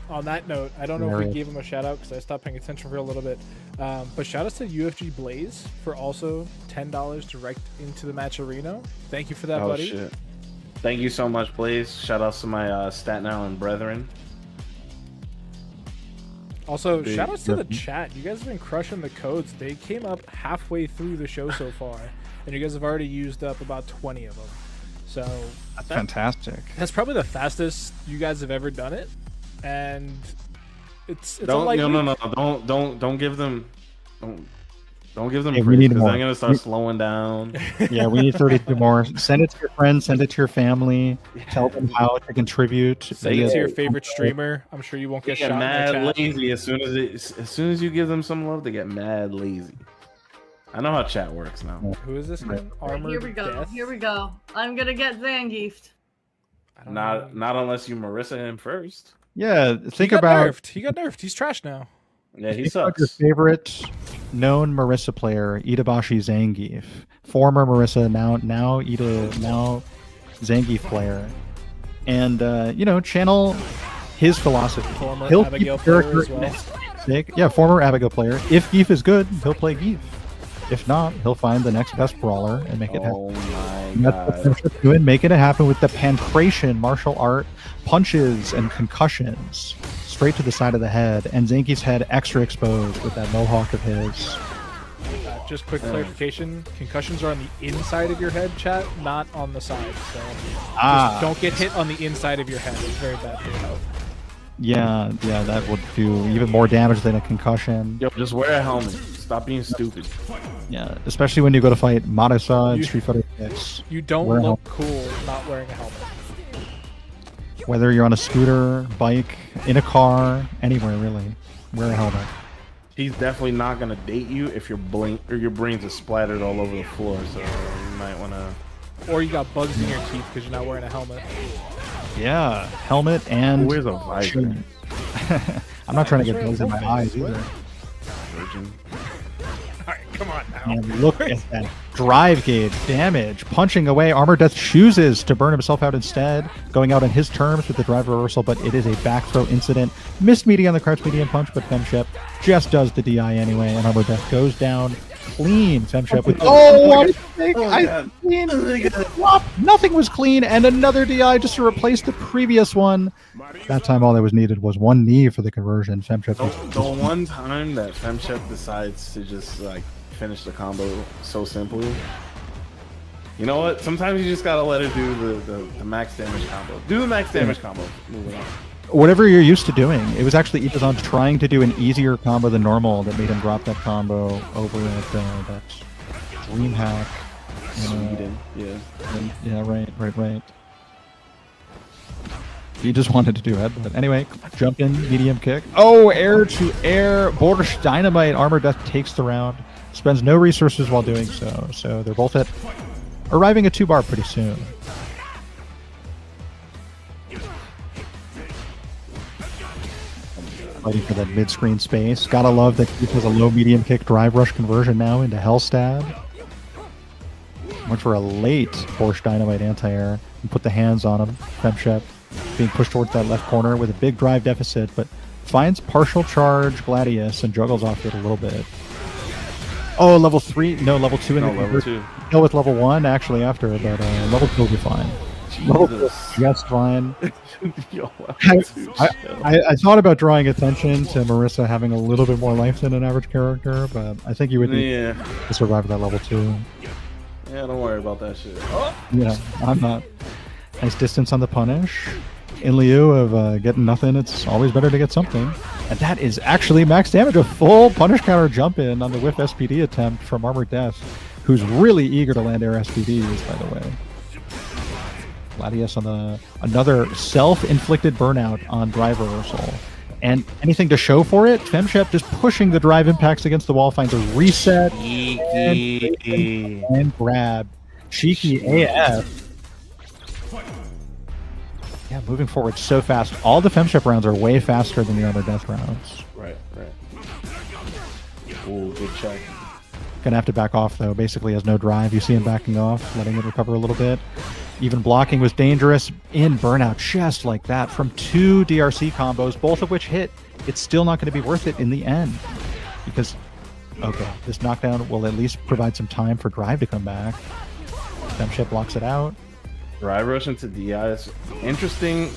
On that note, I don't know if we gave him a shout out because I stopped paying attention for a little bit. But shout outs to UFG Blaze for also $10 direct into the match arena. Thank you for that, buddy. Shit. Thank you so much, Blaze. Shout outs to my Staten Island brethren. Also, shout outs to the chat. You guys have been crushing the codes. They came up halfway through the show so far, and you guys have already used up about 20 of them. So that's fantastic. That's probably the fastest you guys have ever done it, and it's don't give them praise, we need because more. I'm gonna start slowing down. Yeah, we need 32 more. Send it to your friends. Send it to your family. Tell them how to contribute. Send it to your favorite streamer. I'm sure you won't get shot in the chat. Mad lazy as soon as you give them some love, they get mad lazy. I know how chat works now. Who is this man? ArmoredDeath? Here we go. I'm gonna get Zangief. Not unless you Marisa him first. Yeah, He got nerfed. He's trash now. Yeah, he sucks. sucks. Your favorite known Marisa player, Itabashi Zangief, former Marisa, now Zangief player, and channel his philosophy. Former He'll Abigail keep player as well. Yeah, former Abigail player. If Geef is good, he'll play Geef. If not, he'll find the next best brawler and make it happen. Oh my That's what Shep's doing, making it happen with the pancration martial art punches and concussions straight to the side of the head, and Zangief's head extra exposed with that mohawk of his. Just quick clarification: concussions are on the inside of your head, chat, not on the side. So just don't get hit on the inside of your head. It's very bad for your health. Yeah, that would do even more damage than a concussion. Yo, just wear a helmet. Stop being stupid. Yeah, especially when you go to fight Marisa and Street Fighter 6. You don't look cool not wearing a helmet. Whether you're on a scooter, bike, in a car, anywhere really, wear a helmet. He's definitely not gonna date you if your brains are splattered all over the floor. So you might wanna. Or you got bugs in your teeth because you're not wearing a helmet. Yeah, helmet and. Where's a visor? I'm not trying to get bugs in my eyes either. Virgin. Alright, come on now. And look at that drive gauge damage. Punching away. ArmoredDeath chooses to burn himself out instead, going out on his terms with the drive reversal, but it is a back throw incident. Missed media on the crouch medium punch, but FemShep just does the DI anyway, and ArmoredDeath goes down clean. FemShep with nothing was clean, and another DI just to replace the previous one. That time all that was needed was one knee for the conversion. FemShep the one time that FemShep decides to just like finish the combo so simply. You know what? Sometimes you just gotta let her do the max damage combo. Do the max damage combo. Moving on. Whatever you're used to doing. It was actually Itazan trying to do an easier combo than normal that made him drop that combo over at that DreamHack. Sweden, Right. He just wanted to do it, but anyway, jump in, medium kick. Oh, air to air, Borsch Dynamite. ArmoredDeath takes the round, spends no resources while doing so. So they're both arriving at 2-bar pretty soon. Fighting for that mid-screen space. Gotta love that he has a low medium kick drive rush conversion now into Hell Stab. Went for a late Borsch Dynamite anti-air and put the hands on him. FemShep being pushed towards that left corner with a big drive deficit, but finds partial charge Gladius and juggles off it a little bit. Oh, level 3? No, level 2 in the level 2. Kill with level 1 actually after, but level 2 will be fine. Just fine. Yo, I thought about drawing attention to Marisa having a little bit more life than an average character, but I think you would need to survive that level 2. Yeah, don't worry about that shit. Yeah, I'm not. Nice distance on the punish. In lieu of getting nothing, it's always better to get something. And that is actually max damage. A full punish counter jump in on the whiff SPD attempt from ArmoredDeath, who's really eager to land air SPDs, by the way. Gladius on another self-inflicted burnout on drive reversal. And anything to show for it? FemShep just pushing the drive impacts against the wall, finds a reset and grab. Cheeky AF. Yeah, moving forward so fast. All the FemShep rounds are way faster than the ArmoredDeath rounds. Right. Ooh, good check. Gonna have to back off though. Basically has no drive. You see him backing off, letting it recover a little bit. Even blocking was dangerous in burnout just like that from 2 DRC combos, both of which hit. It's still not going to be worth it in the end because, okay, this knockdown will at least provide some time for drive to come back. FemShep blocks it out. Drive rush into DI. Interesting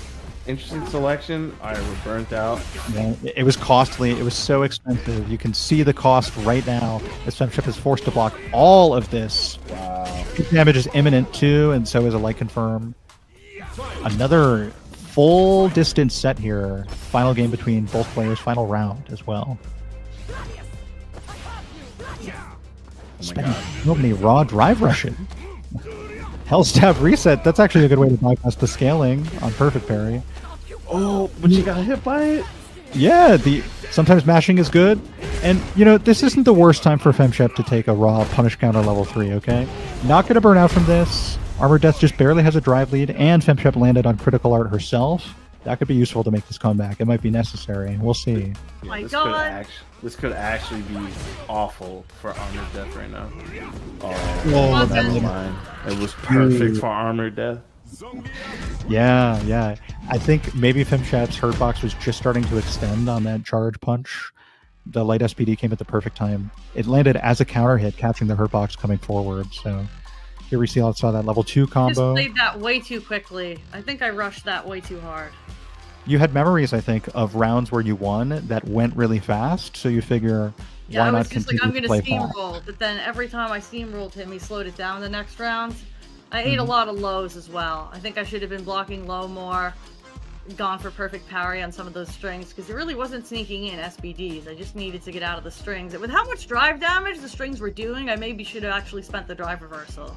selection. Alright, we're burnt out. Yeah, it was costly. It was so expensive. You can see the cost right now as FemShep is forced to block all of this. Wow. Damage is imminent too, and so is a light confirm. Another full distance set here. Final game between both players. Final round as well. Spending so many raw drive rushes. Hell Stab reset. That's actually a good way to bypass the scaling on perfect parry. Oh, but you got hit by it? Yeah, sometimes mashing is good. And, you know, this isn't the worst time for FemShep to take a raw punish counter level 3, okay? Not going to burn out from this. ArmoredDeath just barely has a drive lead, and FemShep landed on critical art herself. That could be useful to make this comeback. It might be necessary. We'll see. Yeah, My God. This could actually be awful for ArmoredDeath right now. Oh, never mind. It was perfect for ArmoredDeath. Yeah. I think maybe FemShep's hurt box was just starting to extend on that charge punch. The light SPD came at the perfect time. It landed as a counter hit, catching the hurt box coming forward. So here we saw that level 2 combo. I just played that way too quickly. I think I rushed that way too hard. You had memories, I think, of rounds where you won that went really fast. So you figure, why not continue I'm to gonna play steamroll, fast? but then every time I steamrolled him, he slowed it down the next round. I ate a lot of lows as well. I think I should have been blocking low more. gone for perfect parry on some of those strings because it really wasn't sneaking in SBDs. I just needed to get out of the strings. And with how much drive damage the strings were doing, I maybe should have actually spent the drive reversal.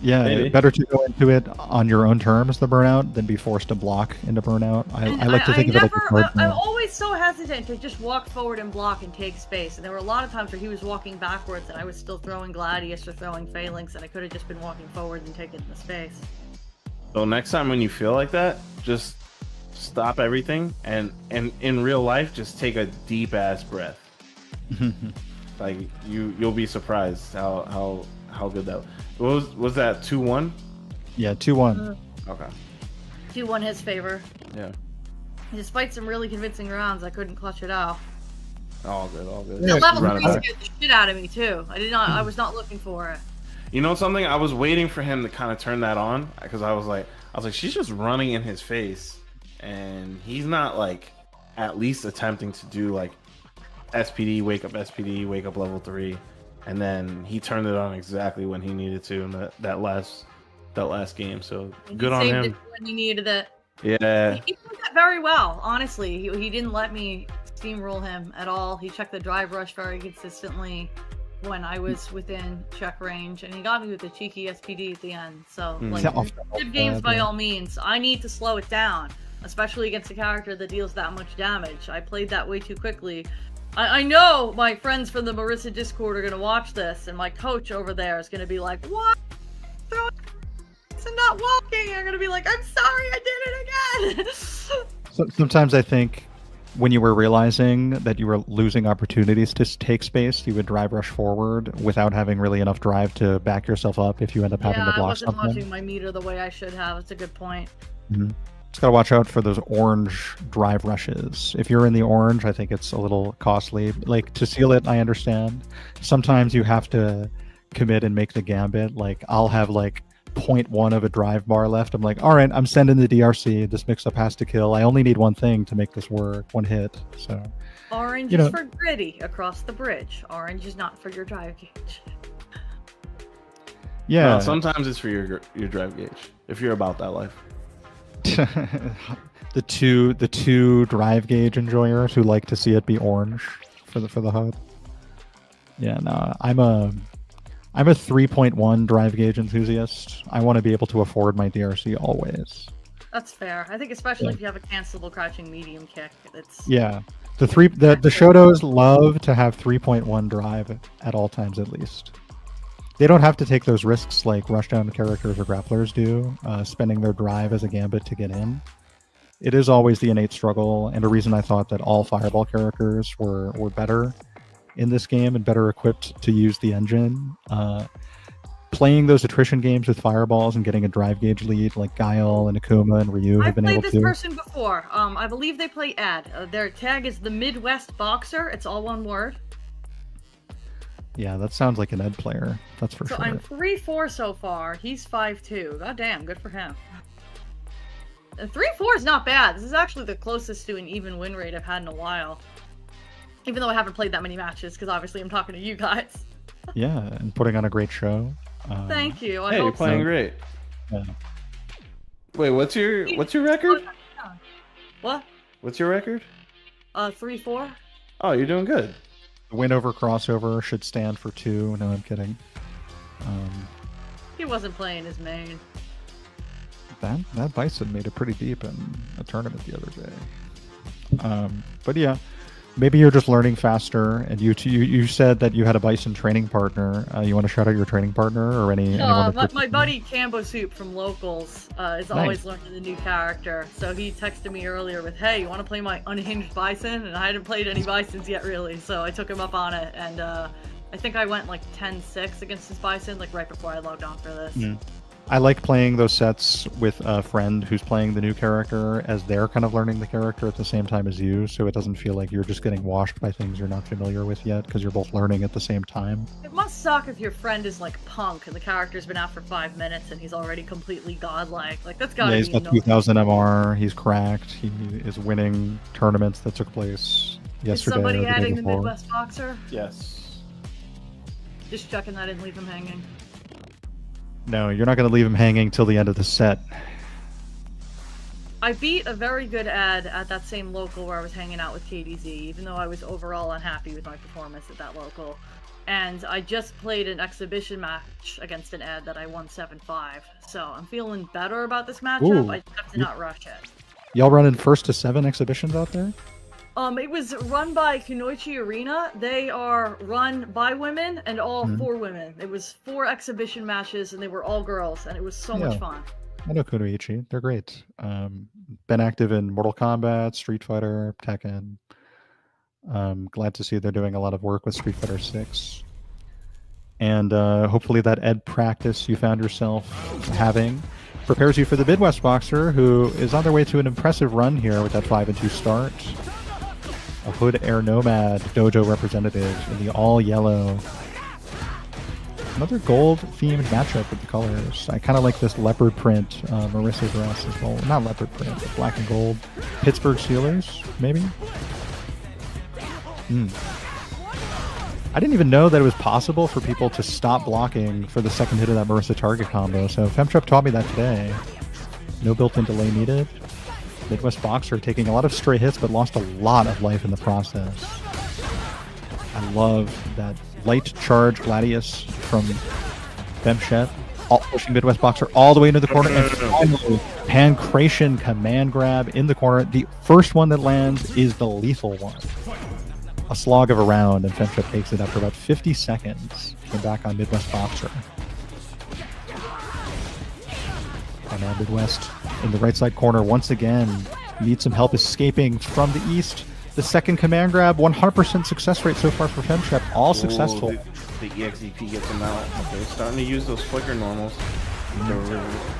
Yeah, Maybe. Better to go into it on your own terms, the burnout, than be forced to block into burnout. I like to think of it like a card I'm always so hesitant to just walk forward and block and take space. And there were a lot of times where he was walking backwards and I was still throwing Gladius or throwing Phalanx, and I could have just been walking forward and taking the space. So next time when you feel like that, just stop everything and in real life, just take a deep ass breath. Like you'll be surprised how good that was. That 2-1? Yeah, 2-1. Okay. 2-1 his favor. Yeah. Despite some really convincing rounds, I couldn't clutch it out. All good. The level 3 scared the shit out of me too. I was not looking for it. You know something? I was waiting for him to kind of turn that on because I was like, she's just running in his face, and he's not like at least attempting to do like SPD, wake up level 3, and then he turned it on exactly when he needed to in that last game. So good on him. When he needed it. Yeah. He did that very well. Honestly, he didn't let me steamroll him at all. He checked the drive rush very consistently when I was within check range, and he got me with the cheeky SPD at the end. So, good games by all means. I need to slow it down, especially against a character that deals that much damage. I played that way too quickly. I know my friends from the Marisa Discord are going to watch this, and my coach over there is going to be like, what? I'm not walking. I'm going to be like, I'm sorry, I did it again. So, sometimes I think when you were realizing that you were losing opportunities to take space, you would drive rush forward without having really enough drive to back yourself up if you end up having to block something. I wasn't watching my meter the way I should have. It's a good point. Just gotta watch out for those orange drive rushes. If you're in the orange, I think it's a little costly. Like, to seal it, I understand. Sometimes you have to commit and make the gambit. Like, I'll have like 0.1 of a drive bar left. I'm like, all right, I'm sending the DRC. This mix-up has to kill. I only need one thing to make this work, one hit. So orange is for gritty across the bridge. Orange is not for your drive gauge. Yeah. Well, sometimes it's for your drive gauge if you're about that life. the two drive gauge enjoyers who like to see it be orange for the HUD. Yeah, no, I'm a 3.1 drive gauge enthusiast. I want to be able to afford my DRC always. That's fair. I think especially if you have a cancelable crouching medium kick. The Shotos love to have 3.1 drive at all times at least. They don't have to take those risks like rushdown characters or grapplers do, spending their drive as a gambit to get in. It is always the innate struggle, and a reason I thought that all Fireball characters were better in this game and better equipped to use the engine. Playing those attrition games with Fireballs and getting a drive gauge lead like Guile and Akuma and Ryu have been able to. I've played this person before. I believe they play Ed. Their tag is TheMidwestBoxer. It's all one word. Yeah, that sounds like an Ed player. That's for sure. So I'm 3-4 so far. He's 5-2. God damn, good for him. 3-4 is not bad. This is actually the closest to an even win rate I've had in a while. Even though I haven't played that many matches, because obviously I'm talking to you guys. Yeah, and putting on a great show. Thank you. Hey, you're playing great. Yeah. Wait, what's your record? What? What's your record? 3-4. Oh, you're doing good. The win over crossover should stand for 2. No, I'm kidding. He wasn't playing his main. That Bison made it pretty deep in a tournament the other day. But yeah, maybe you're just learning faster. And you said that you had a Bison training partner. You want to shout out your training partner or anyone? My buddy Cambo Soup from Locals is always learning the new character. So he texted me earlier with, "Hey, you want to play my unhinged Bison?" And I hadn't played any Bisons yet, really. So I took him up on it, and I think I went like 10-6 against his Bison, like right before I logged on for this. I like playing those sets with a friend who's playing the new character as they're kind of learning the character at the same time as you, so it doesn't feel like you're just getting washed by things you're not familiar with yet, because you're both learning at the same time. It must suck if your friend is like Punk and the character's been out for 5 minutes and he's already completely godlike. Like, that's gotta be he's got 2000 MR, he's cracked, he is winning tournaments that took place yesterday. Is somebody adding the MidwestBoxer? Yes. Just checking I didn't leave him hanging. No, you're not going to leave him hanging till the end of the set. I beat a very good ad at that same local where I was hanging out with KDZ, even though I was overall unhappy with my performance at that local. And I just played an exhibition match against an ad that I won 7-5. So I'm feeling better about this matchup. Ooh. I just have to not rush it. Y'all running 1st to 7 exhibitions out there? It was run by Kunoichi Arena. They are run by women and all for women. It was 4 exhibition matches and they were all girls, and it was so much fun. I know Kunoichi. They're great. Been active in Mortal Kombat, Street Fighter, Tekken. Glad to see they're doing a lot of work with Street Fighter 6. And hopefully that ed practice you found yourself having prepares you for the MidwestBoxer, who is on their way to an impressive run here with that 5-2 start. A Hood Air Nomad dojo representative in the all-yellow. Another gold-themed matchup with the colors. I kind of like this leopard print Marisa dress as well. Not leopard print, but black and gold. Pittsburgh Steelers, maybe? I didn't even know that it was possible for people to stop blocking for the second hit of that Marisa target combo, so FemTrep taught me that today. No built-in delay needed. MidwestBoxer taking a lot of stray hits, but lost a lot of life in the process. I love that light charge Gladius from FemShep, pushing MidwestBoxer all the way into the corner, and finally, Pancration command grab in the corner. The first one that lands is the lethal one. A slog of a round, and FemShep takes it after about 50 seconds. Came back on MidwestBoxer. And now Midwest in the right side corner once again. Needs some help escaping from the east. The second command grab, 100% success rate so far for FemShep. All successful. The EXDP gets him out. Okay, starting to use those flicker normals.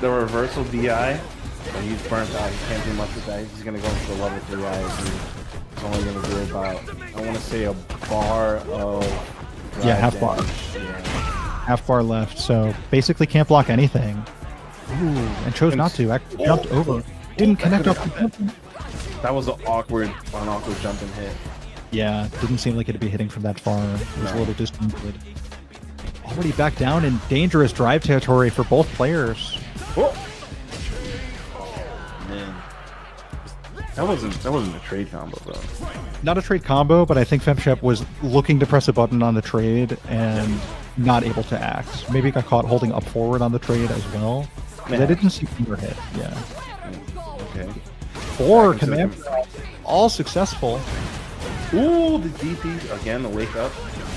The reversal DI, but he's burnt out. He can't do much with that. He's going to go for the level 3 eyes. He's only going to do about, I want to say, a bar of... half bar. Yeah. Half bar left, so basically can't block anything. Ooh, and chose not to. Actually jumped over. Didn't connect up. That was an awkward jumping hit. Yeah, didn't seem like it'd be hitting from that far. It was a little disjointed. Already back down in dangerous drive territory for both players. Oh man, that wasn't a trade combo though. Not a trade combo, but I think FemShep was looking to press a button on the trade and not able to act. Maybe got caught holding up forward on the trade as well. Because I didn't see finger hit. Yeah. Okay. 4 command all successful. Ooh, the DP again. The wake up,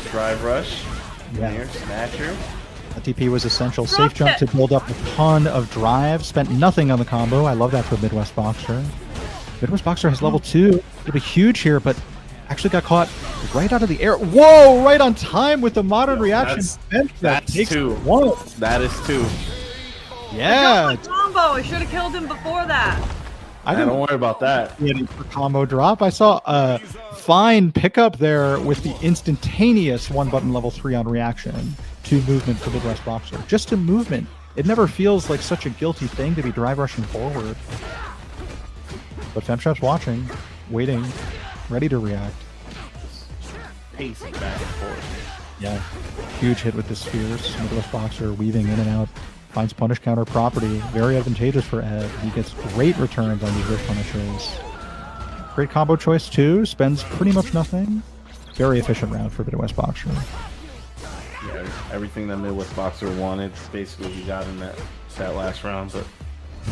drive rush. Here, snatcher. The DP was essential. Safe jump to build up a ton of drive. Spent nothing on the combo. I love that for MidwestBoxer. MidwestBoxer has level 2. It'll be huge here, but actually got caught right out of the air. Whoa! Right on time with the modern reaction. That's 2. That is 2. Yeah. I got my combo. I should have killed him before that. I don't worry about that. For combo drop, I saw a fine pickup there with the instantaneous 1-button level 3 on reaction to movement for MidwestBoxer. Just to movement. It never feels like such a guilty thing to be drive rushing forward. But FemShep's watching, waiting, ready to react. Pacing back and forth. Yeah. Huge hit with the spears. MidwestBoxer weaving in and out. Finds punish counter property. Very advantageous for Ed. He gets great returns on these rift punishes. Great combo choice too. Spends pretty much nothing. Very efficient round for MidwestBoxer. Yeah, everything that MidwestBoxer wanted, basically he got in that last round. But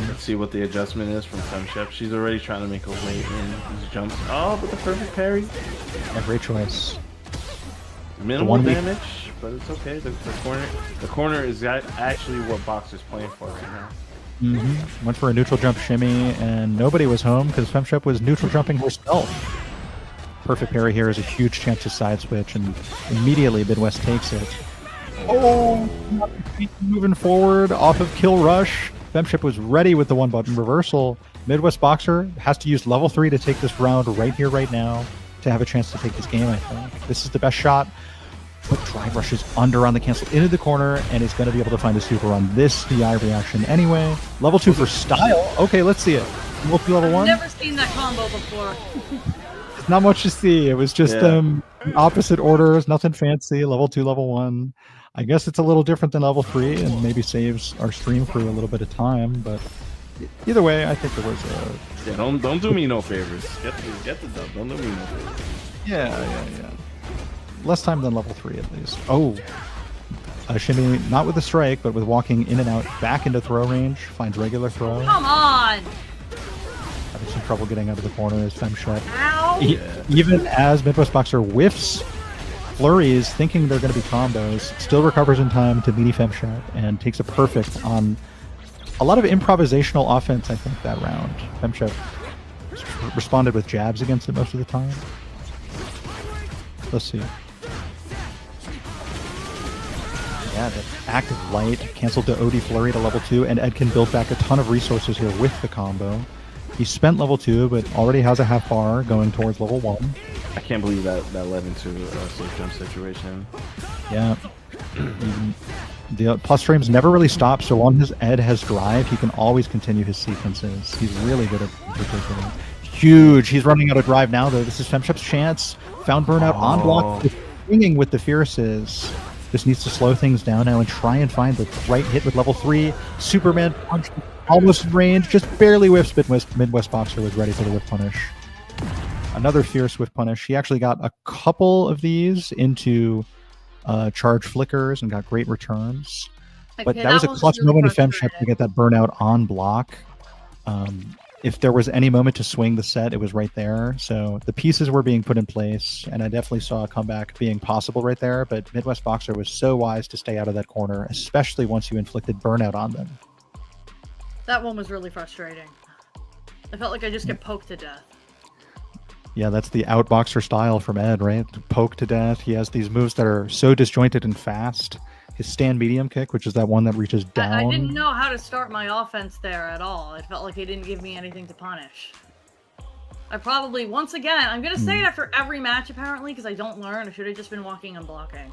let's see what the adjustment is from FemShep. She's already trying to make a way in these jumps. Oh, but the perfect parry. Yeah, great choice. Minimal damage, but it's okay. The corner is actually what Boxer's playing for right now. Went for a neutral jump shimmy, and nobody was home because FemShep was neutral jumping herself. Perfect parry here is a huge chance to side switch, and immediately Midwest takes it. Oh, moving forward off of kill rush. FemShep was ready with the 1-button reversal. MidwestBoxer has to use level 3 to take this round right here, right now, to have a chance to take this game, I think. This is the best shot. But drive rush is under on the cancel into the corner and is going to be able to find a super on this DI reaction anyway. Level 2 for style. Okay, let's see it. Level 1. I've never seen that combo before. Not much to see. It was just opposite orders, nothing fancy. Level 2, level 1. I guess it's a little different than level 3 and maybe saves our stream crew a little bit of time, but Either way, I think there was a... Yeah, don't do me no favors. Get the dub. Don't do me no favors. Yeah. Less time than level 3 at least. Oh, Shimmy, not with the strike, but with walking in and out back into throw range. Finds regular throw. Come on! Having some trouble getting out of the corner is FemShep. Ow! Even as MidwestBoxer whiffs flurries, thinking they're going to be combos, still recovers in time to meaty FemShep and takes a perfect on a lot of improvisational offense, I think, that round. FemShep responded with jabs against it most of the time. Let's see. Yeah, the active light canceled to OD flurry to level 2, and Ed can build back a ton of resources here with the combo. He spent level 2, but already has a half bar going towards level 1. I can't believe that led into a safe jump situation. Yeah. The plus frames never really stop, so long as Ed has drive, he can always continue his sequences. He's really good at particular. Huge. He's running out of drive now, though. This is FemShep's chance. Found burnout on block, swinging with the fierces. Just needs to slow things down now and try and find the right hit with level 3. Superman punch almost in range, just barely whiffs, but MidwestBoxer was ready for the whip punish. Another fierce whip punish. He actually got a couple of these into charge flickers and got great returns. Okay, but that was a clutch moment of FemShep to get that burnout on block. If there was any moment to swing the set, it was right there. So the pieces were being put in place, and I definitely saw a comeback being possible right there. But MidwestBoxer was so wise to stay out of that corner, especially once you inflicted burnout on them. That one was really frustrating. I felt like I just get poked to death. Yeah, that's the outboxer style from Ed, right? Poke to death. He has these moves that are so disjointed and fast. His stand medium kick, which is that one that reaches down. I didn't know how to start my offense there at all. It felt like he didn't give me anything to punish. I probably, once again, I'm going to say it after every match apparently, because I don't learn. I should have just been walking and blocking.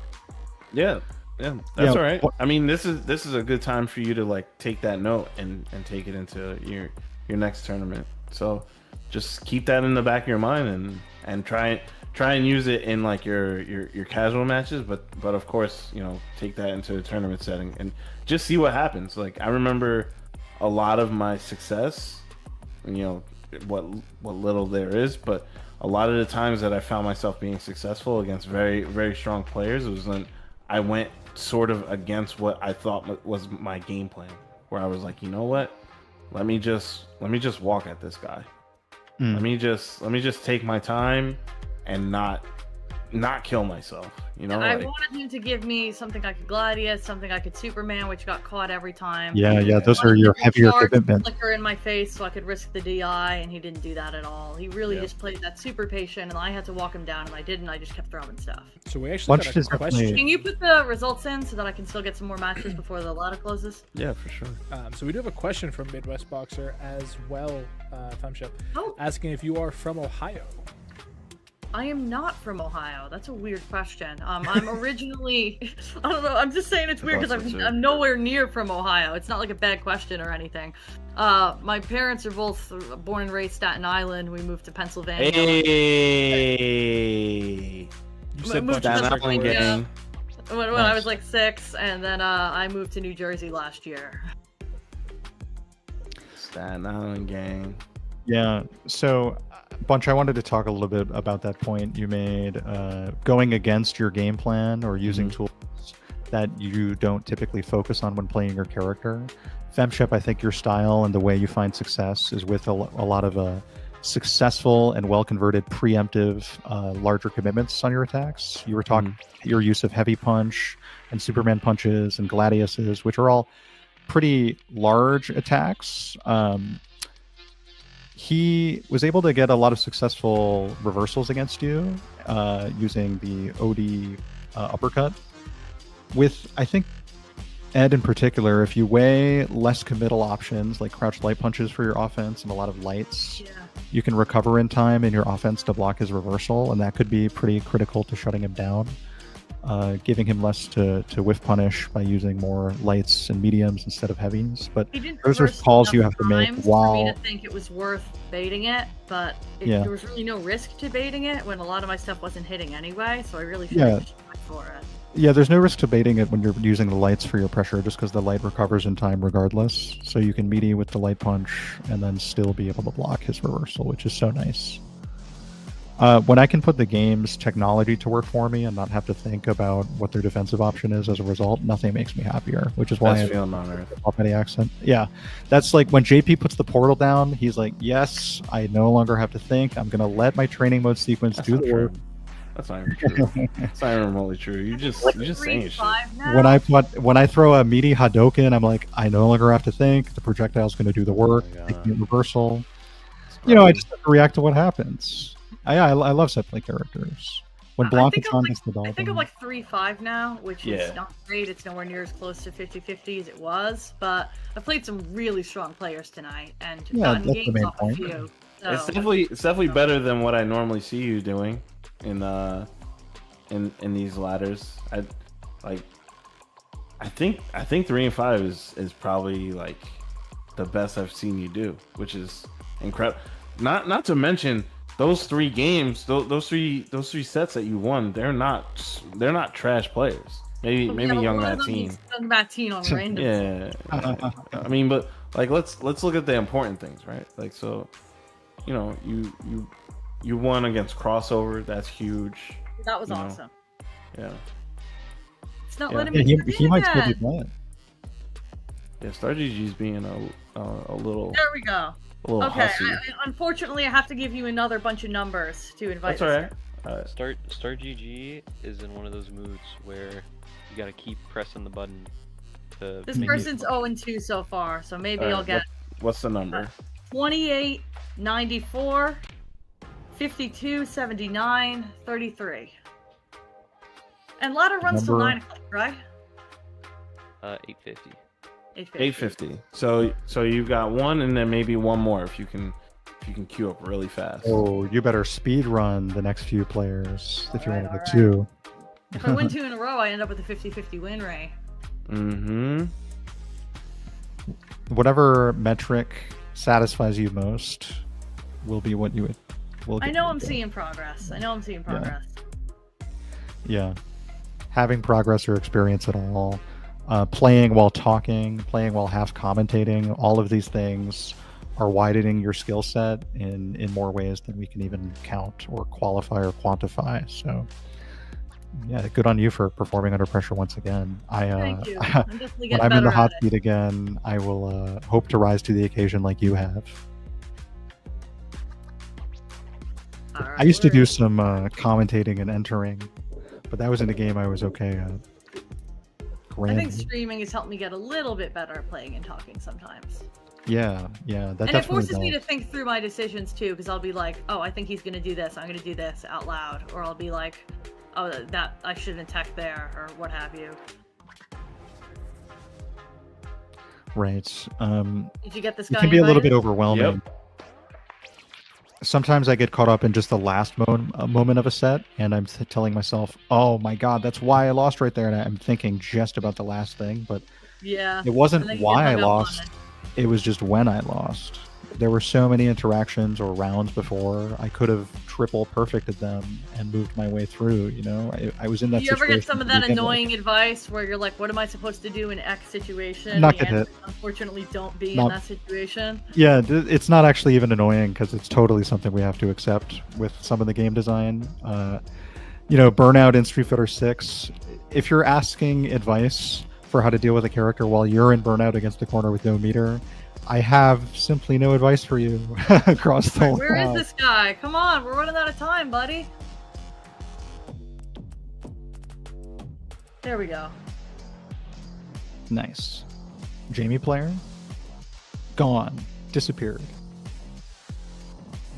Yeah, that's all right. I mean, this is a good time for you to like take that note and take it into your next tournament. So just keep that in the back of your mind and try and use it in like your casual matches, but of course, you know, take that into a tournament setting and just see what happens. Like, I remember a lot of my success, you know, what little there is, but a lot of the times that I found myself being successful against very, very strong players, it was when I went sort of against what I thought was my game plan, where I was like, you know what, let me just walk at this guy. Let me just take my time and not kill myself, you know. I wanted him to give me something I could Gladius, something I could Superman, which got caught every time. Yeah, those are your heavier commitments. Flicker in my face so I could risk the DI, and he didn't do that at all. He really just played that super patient, and I had to walk him down, and I didn't. I just kept throwing stuff. So we actually got a question. Can you put the results in so that I can still get some more matches before the ladder closes? Yeah, for sure. So we do have a question from MidwestBoxer as well, FemShep, asking if you are from Ohio. I am not from Ohio. That's a weird question. I'm originally, I don't know, I'm just saying it's weird because I'm nowhere near from Ohio. It's not like a bad question or anything. My parents are both born and raised Staten Island. We moved to Pennsylvania. Hey! You said Staten Island gang. When I was like 6, and then I moved to New Jersey last year. Staten Island gang. Yeah, so Bunch, I wanted to talk a little bit about that point you made, going against your game plan or using tools that you don't typically focus on when playing your character. FemShep, I think your style and the way you find success is with a lot of successful and well-converted preemptive larger commitments on your attacks. You were talking your use of heavy punch and Superman punches and Gladiuses, which are all pretty large attacks. He was able to get a lot of successful reversals against you using the OD uppercut. With, I think, Ed in particular, if you weigh less committal options like crouch light punches for your offense and a lot of lights, you can recover in time in your offense to block his reversal, and that could be pretty critical to shutting him down. Giving him less to whiff punish by using more lights and mediums instead of heavies. But those are calls you have to make while... for me to think it was worth baiting it, but there was really no risk to baiting it when a lot of my stuff wasn't hitting anyway, so I really should have for it. Yeah, there's no risk to baiting it when you're using the lights for your pressure, just because the light recovers in time regardless. So you can meaty with the light punch and then still be able to block his reversal, which is so nice. When I can put the game's technology to work for me and not have to think about what their defensive option is as a result, nothing makes me happier, which is why I feel on Earth. Any accent. Yeah, that's like when JP puts the portal down, he's like, yes, I no longer have to think. I'm going to let my training mode sequence do the work. That's not even true. That's not even remotely true. You're just saying shit. When I throw a meaty Hadouken, I'm like, I no longer have to think. The projectile's going to do the work. Taking reversal. I just have to react to what happens. I love set play characters. When Blanca-chan gets the dolphin. I think of like 3-5 now, which is not great. It's nowhere near as close to 50-50 as it was, but I've played some really strong players tonight and gotten games off a few. So. It's definitely better than what I normally see you doing in these ladders. I think 3 and 5 is probably like the best I've seen you do, which is incredible. Not to mention those 3 games, those three sets that you won, they're not trash players. Maybe YoungMattTeen. YoungMattTeen on random. Yeah. I mean, but like let's look at the important things, right? Like, so you won against Crossover. That's huge. That was awesome. Yeah. It's not letting me. He might still be playing. Yeah, StarGG's being a little. There we go. Okay, unfortunately, I have to give you another bunch of numbers to invite. That's all right. StarGG is in one of those moods where you gotta keep pressing the button. This person's 0-2 so far, so maybe I'll get. What's the number? 28, 94, 52, 79, 33. And ladder runs till 9 o'clock, right? 8:50. 8:50. So you've got one, and then maybe one more if you can queue up really fast. Oh, you better speed run the next few players if you want to get 2. If I win 2 in a row, I end up with a 50-50 win rate. Mm-hmm. Whatever metric satisfies you most will be what you will. I know I'm seeing progress. Yeah. Having progress or experience at all. Playing while talking, playing while half commentating, all of these things are widening your skill set in more ways than we can even count or qualify or quantify. So, yeah, good on you for performing under pressure once again. Thank you. When I'm in the hot seat again, I will hope to rise to the occasion like you have. Right, I used to do some commentating and entering, but that was in a game I was okay at. I think streaming has helped me get a little bit better at playing and talking sometimes. Yeah, that it forces me to think through my decisions too, because I'll be like, oh, I think he's going to do this, I'm going to do this out loud, or I'll be like, oh, that I shouldn't attack there, or what have you. Right. Did you get this guy? It can be a little bit overwhelming. Yep. Sometimes I get caught up in just the last moment of a set, and I'm telling myself, oh my god, that's why I lost right there, and I'm thinking just about the last thing, but it wasn't why I lost, it was just when I lost. There were so many interactions or rounds before, I could have triple perfected them and moved my way through, I was in that situation. Do you ever get some of that annoying advice where you're like, what am I supposed to do in X situation? Not get hit. Unfortunately, don't be in that situation. Yeah, it's not actually even annoying because it's totally something we have to accept with some of the game design. Burnout in Street Fighter 6, if you're asking advice for how to deal with a character while you're in Burnout against the corner with no meter, I have simply no advice for you across the Where is this guy? Come on, we're running out of time, buddy. There we go. Nice. Jamie player? Gone. Disappeared.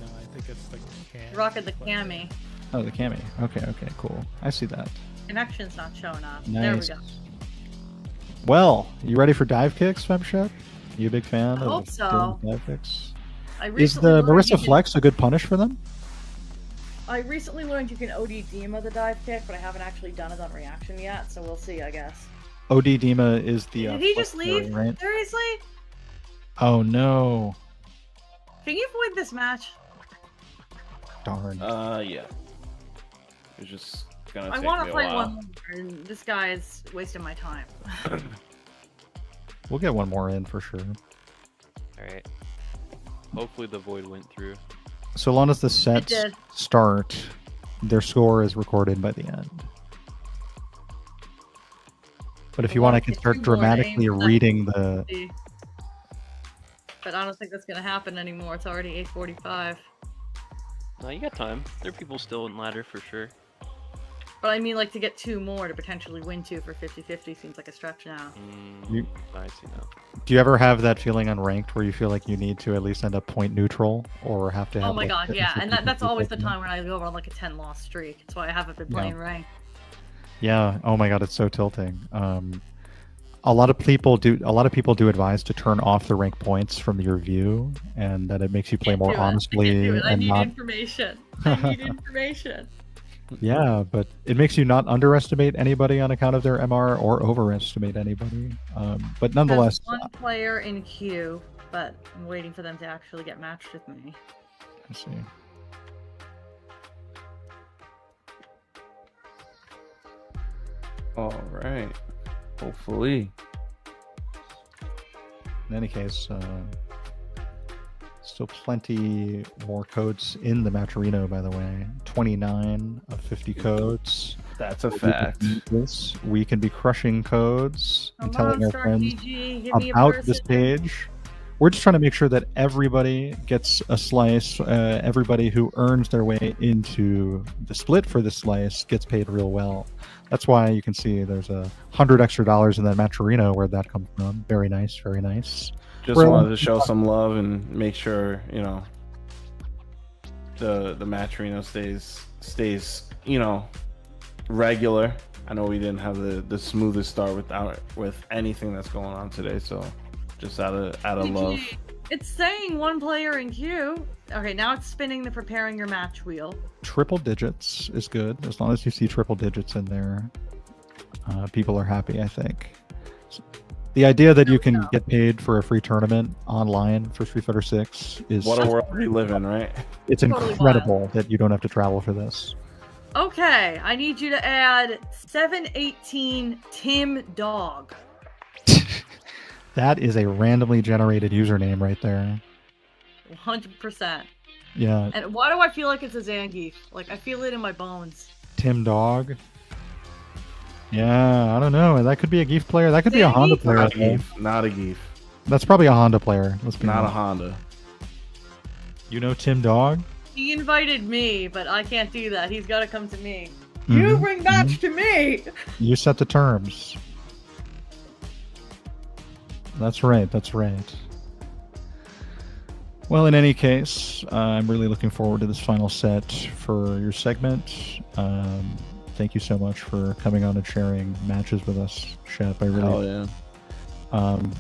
No, I think it's the Cam. Rocking the Cammy. Oh, the Cammy. Okay, cool. I see that. Connection's not showing up. Nice. There we go. Well, you ready for dive kicks, Shep? You a big fan I hope so. Dive kicks? Is the Marisa Flex a good punish for them? I recently learned you can OD Dima the dive kick, but I haven't actually done it on reaction yet, so we'll see, I guess. OD Dima is the... Did he just leave? Right? Seriously? Oh, no. Can you avoid this match? Darn. Yeah. It's just gonna I take want me to a play while. one more, and this guy is wasting my time. We'll get one more in for sure. Alright. Hopefully the void went through. So long as the sets did. start, their score is recorded by the end. But if you want, I can start dramatically reading the... But I don't think that's going to happen anymore. It's already 8:45. No, you got time. There are people still in ladder for sure. But I mean, like, to get 2 more to potentially win 2 for 50-50 seems like a stretch now. I see now. Do you ever have that feeling on ranked where you feel like you need to at least end up point neutral or have to have... Oh my god, yeah. And that's always the 50-50? time when I go on like a 10-loss streak. That's why I haven't been playing ranked. Yeah. Oh my god, it's so tilting. A lot of people do advise to turn off the rank points from your view, and that it makes you play more honestly. I need information. I need information. Yeah, but it makes you not underestimate anybody on account of their MR or overestimate anybody. But nonetheless, There's one player in queue, but I'm waiting for them to actually get matched with me. I see. All right. Hopefully. In any case, still plenty more codes in the Matcherino, by the way. 29 of 50 codes. That's a fact. We can be crushing codes and telling our friends GG, about this page. We're just trying to make sure that everybody gets a slice. Everybody who earns their way into the split for the slice gets paid real well. That's why you can see there's $100 extra in that Matcherino. Where'd that come from? Very nice, very nice. Just wanted to show some love and make sure, you know, the Matcherino stays, you know, regular. I know we didn't have the smoothest start with anything that's going on today, so just out of love. It's saying 1 player in queue. Okay, now it's spinning the preparing your match wheel. Triple digits is good. As long as you see triple digits in there, people are happy, I think. So the idea that you can get paid for a free tournament online for Street Fighter 6 is... What a world we live in, right? It's totally incredible that you don't have to travel for this. Okay, I need you to add 718 Tim Dog. That is a randomly generated username right there. 100%. Yeah. And why do I feel like it's a Zangief? Like, I feel it in my bones. Tim Dog? Yeah, I don't know. That could be a Geef player. That could be a Honda player. Not a Geef. Not a Geef. That's probably a Honda player. Let's be not honest. A Honda. You know Tim Dog? He invited me, but I can't do that. He's got to come to me. You bring match to me! You set the terms. That's right, that's right. Well, in any case, I'm really looking forward to this final set for your segment. Thank you so much for coming on and sharing matches with us, Shep. I really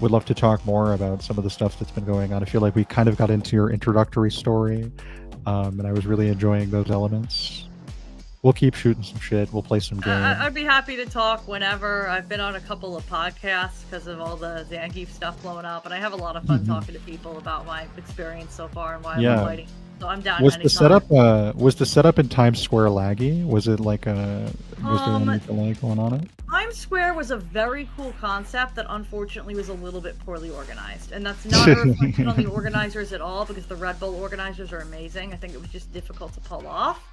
would love to talk more about some of the stuff that's been going on. I feel like we kind of got into your introductory story, and I was really enjoying those elements. We'll keep shooting some shit. We'll play some games. I'd be happy to talk whenever. I've been on a couple of podcasts because of all the Zangief stuff blowing up, and I have a lot of fun talking to people about my experience so far and why I'm fighting. So I'm down. Was the setup in Times Square laggy? Was it like was there anything like going on it? Times Square was a very cool concept that unfortunately was a little bit poorly organized, and that's not a reflection on the organizers at all because the Red Bull organizers are amazing. I think it was just difficult to pull off.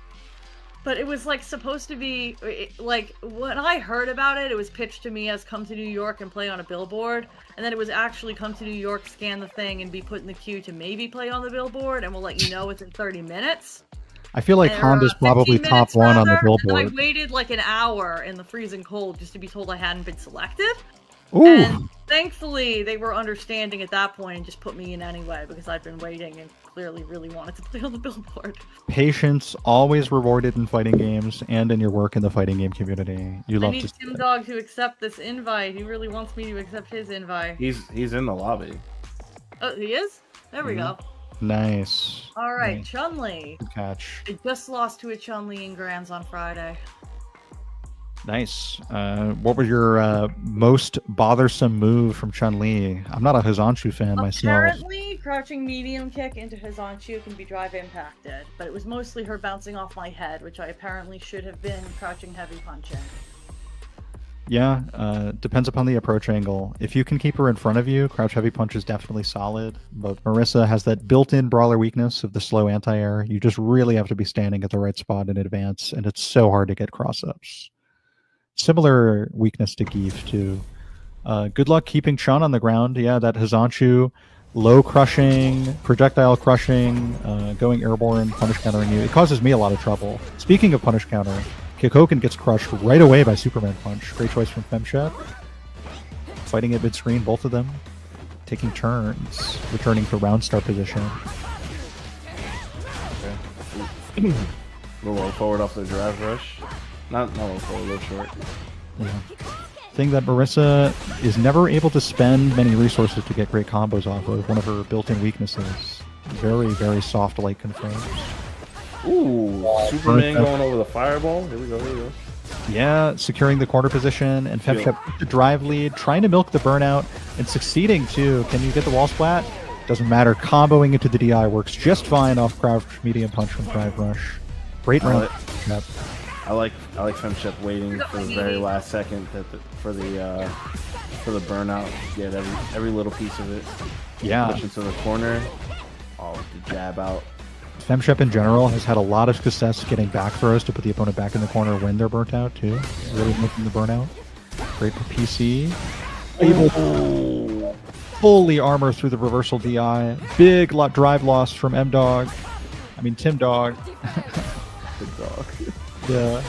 But it was like supposed to be like when I heard about it, it was pitched to me as come to New York and play on a billboard, and then it was actually come to New York, scan the thing, and be put in the queue to maybe play on the billboard, and we'll let you know within 30 minutes. I feel like Honda's probably top one on the billboard. And I waited like an hour in the freezing cold just to be told I hadn't been selected. Ooh. And thankfully, they were understanding at that point and just put me in anyway because I'd been waiting and clearly really wanted to play on the billboard. Patience always rewarded in fighting games and in your work in the fighting game community. I need Tim Dog to accept this invite. He really wants me to accept his invite. He's in the lobby. Oh, he is? There we go. Nice. All right, nice. Chun-Li. Good catch. I just lost to a Chun-Li in Grands on Friday. Nice. What was your most bothersome move from Chun-Li? I'm not a Hizanshu fan myself. Apparently, crouching medium kick into Hizanshu can be drive impacted, but it was mostly her bouncing off my head, which I apparently should have been crouching heavy punching. Yeah, depends upon the approach angle. If you can keep her in front of you, crouch heavy punch is definitely solid. But Marisa has that built-in brawler weakness of the slow anti-air. You just really have to be standing at the right spot in advance, and it's so hard to get cross-ups. Similar weakness to Zangief too. Good luck keeping Chun on the ground. Yeah, that Hizanshu, low crushing, projectile crushing, going airborne, punish countering you. It causes me a lot of trouble. Speaking of punish counter, Kikoken gets crushed right away by Superman Punch. Great choice from FemShep. Fighting at mid-screen, both of them. Taking turns, returning to round start position. Okay. A little forward off the drive rush. Not low forward, low short. Yeah. Thing that Marisa is never able to spend many resources to get great combos off of. One of her built-in weaknesses. Very, very soft light confirms. Ooh, Superman going over the fireball. Here we go, here we go. Yeah, securing the corner position, and FemShep the drive lead, trying to milk the burnout, and succeeding too. Can you get the wall splat? Doesn't matter. Comboing into the DI works just fine off crouch medium punch from drive rush. Great round. Yep. I like FemShep waiting for the very last second for the burnout. Get every little piece of it. Yeah. Push into the corner. Oh, the jab out. FemShep in general has had a lot of success getting back throws to put the opponent back in the corner when they're burnt out too. Really making the burnout. Great for PC. Able to fully armor through the reversal DI. Big drive loss from M-Dog. I mean Tim Dog. Big dog. Yeah.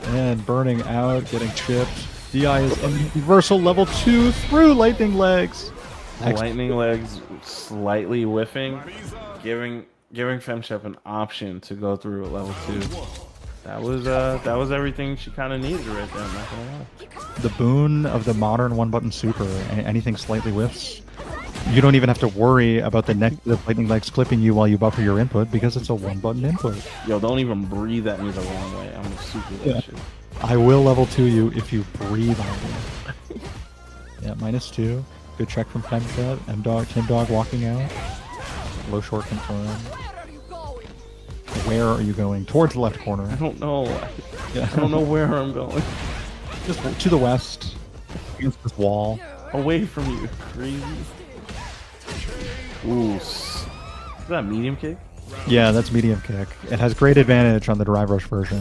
And burning out, getting chipped. DI is in reversal level 2 through lightning legs. Lightning legs slightly whiffing, giving FemShep an option to go through at level 2. That was everything she kind of needed right there. I'm not gonna lie. The boon of the modern one-button super. Anything slightly whiffs, you don't even have to worry about the lightning legs clipping you while you buffer your input because it's a one-button input. Yo, don't even breathe at me the wrong way. I'm gonna super that shit. I will level 2 you if you breathe on me. Yeah, -2. Good check from FemShep. M-Dog, Tim Dog walking out. Low short confirmed. Where are you going? Towards the left corner. I don't know. Yeah. I don't know where I'm going. Just to the west. Against this wall. Away from you. Crazy. Ooh. Is that medium kick? Yeah, that's medium kick. It has great advantage on the drive rush version.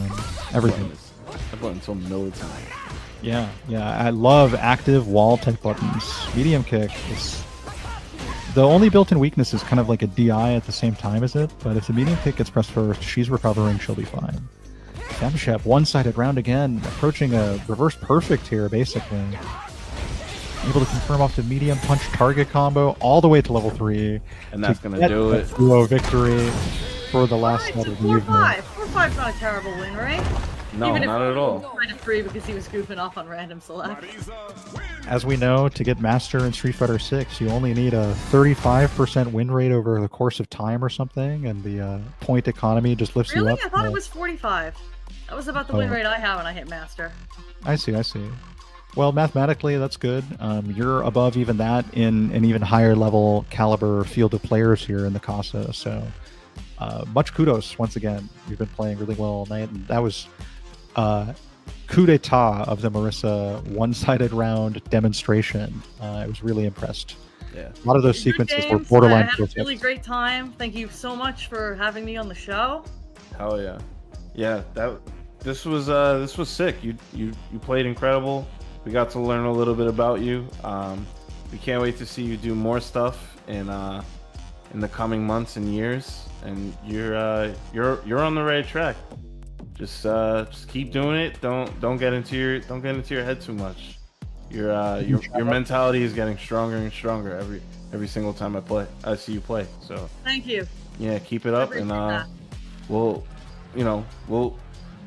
Everything. That button's so militant. Yeah. I love active wall type buttons. Medium kick is... The only built-in weakness is kind of like a DI at the same time as it, but if the medium kick gets pressed first, she's recovering, she'll be fine. FemShep, one-sided round again, approaching a reverse perfect here, basically. Able to confirm off the medium punch target combo all the way to level 3. And that's going to do it. Duo victory for the last set of the evening. 4-5's not a terrible win, right? No, even not at all. Even 3 because he was goofing off on random select. As we know, to get Master in Street Fighter 6, you only need a 35% win rate over the course of time or something, and the point economy just lifts you up. I thought it was 45. That was about the win rate I have when I hit Master. I see. Well, mathematically, that's good. You're above even that in an even higher level caliber field of players here in the Casa, so much kudos once again. You've been playing really well all night, and that was coup d'etat of the Marisa one-sided round demonstration. I was really impressed. Yeah, a lot of those sequences were borderline. I had a really great time. Thank you so much for having me on the show. Hell yeah, this was sick. You played incredible. We got to learn a little bit about you. We can't wait to see you do more stuff in the coming months and years. And you're on the right track. Just keep doing it. Don't get into your head too much. Your mentality is getting stronger and stronger every single time I see you play. So thank you. Yeah, keep it up, and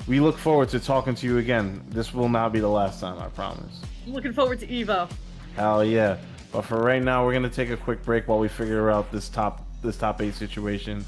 we look forward to talking to you again. This will not be the last time, I promise. I'm looking forward to Evo. Hell yeah! But for right now, we're gonna take a quick break while we figure out this top 8 situation.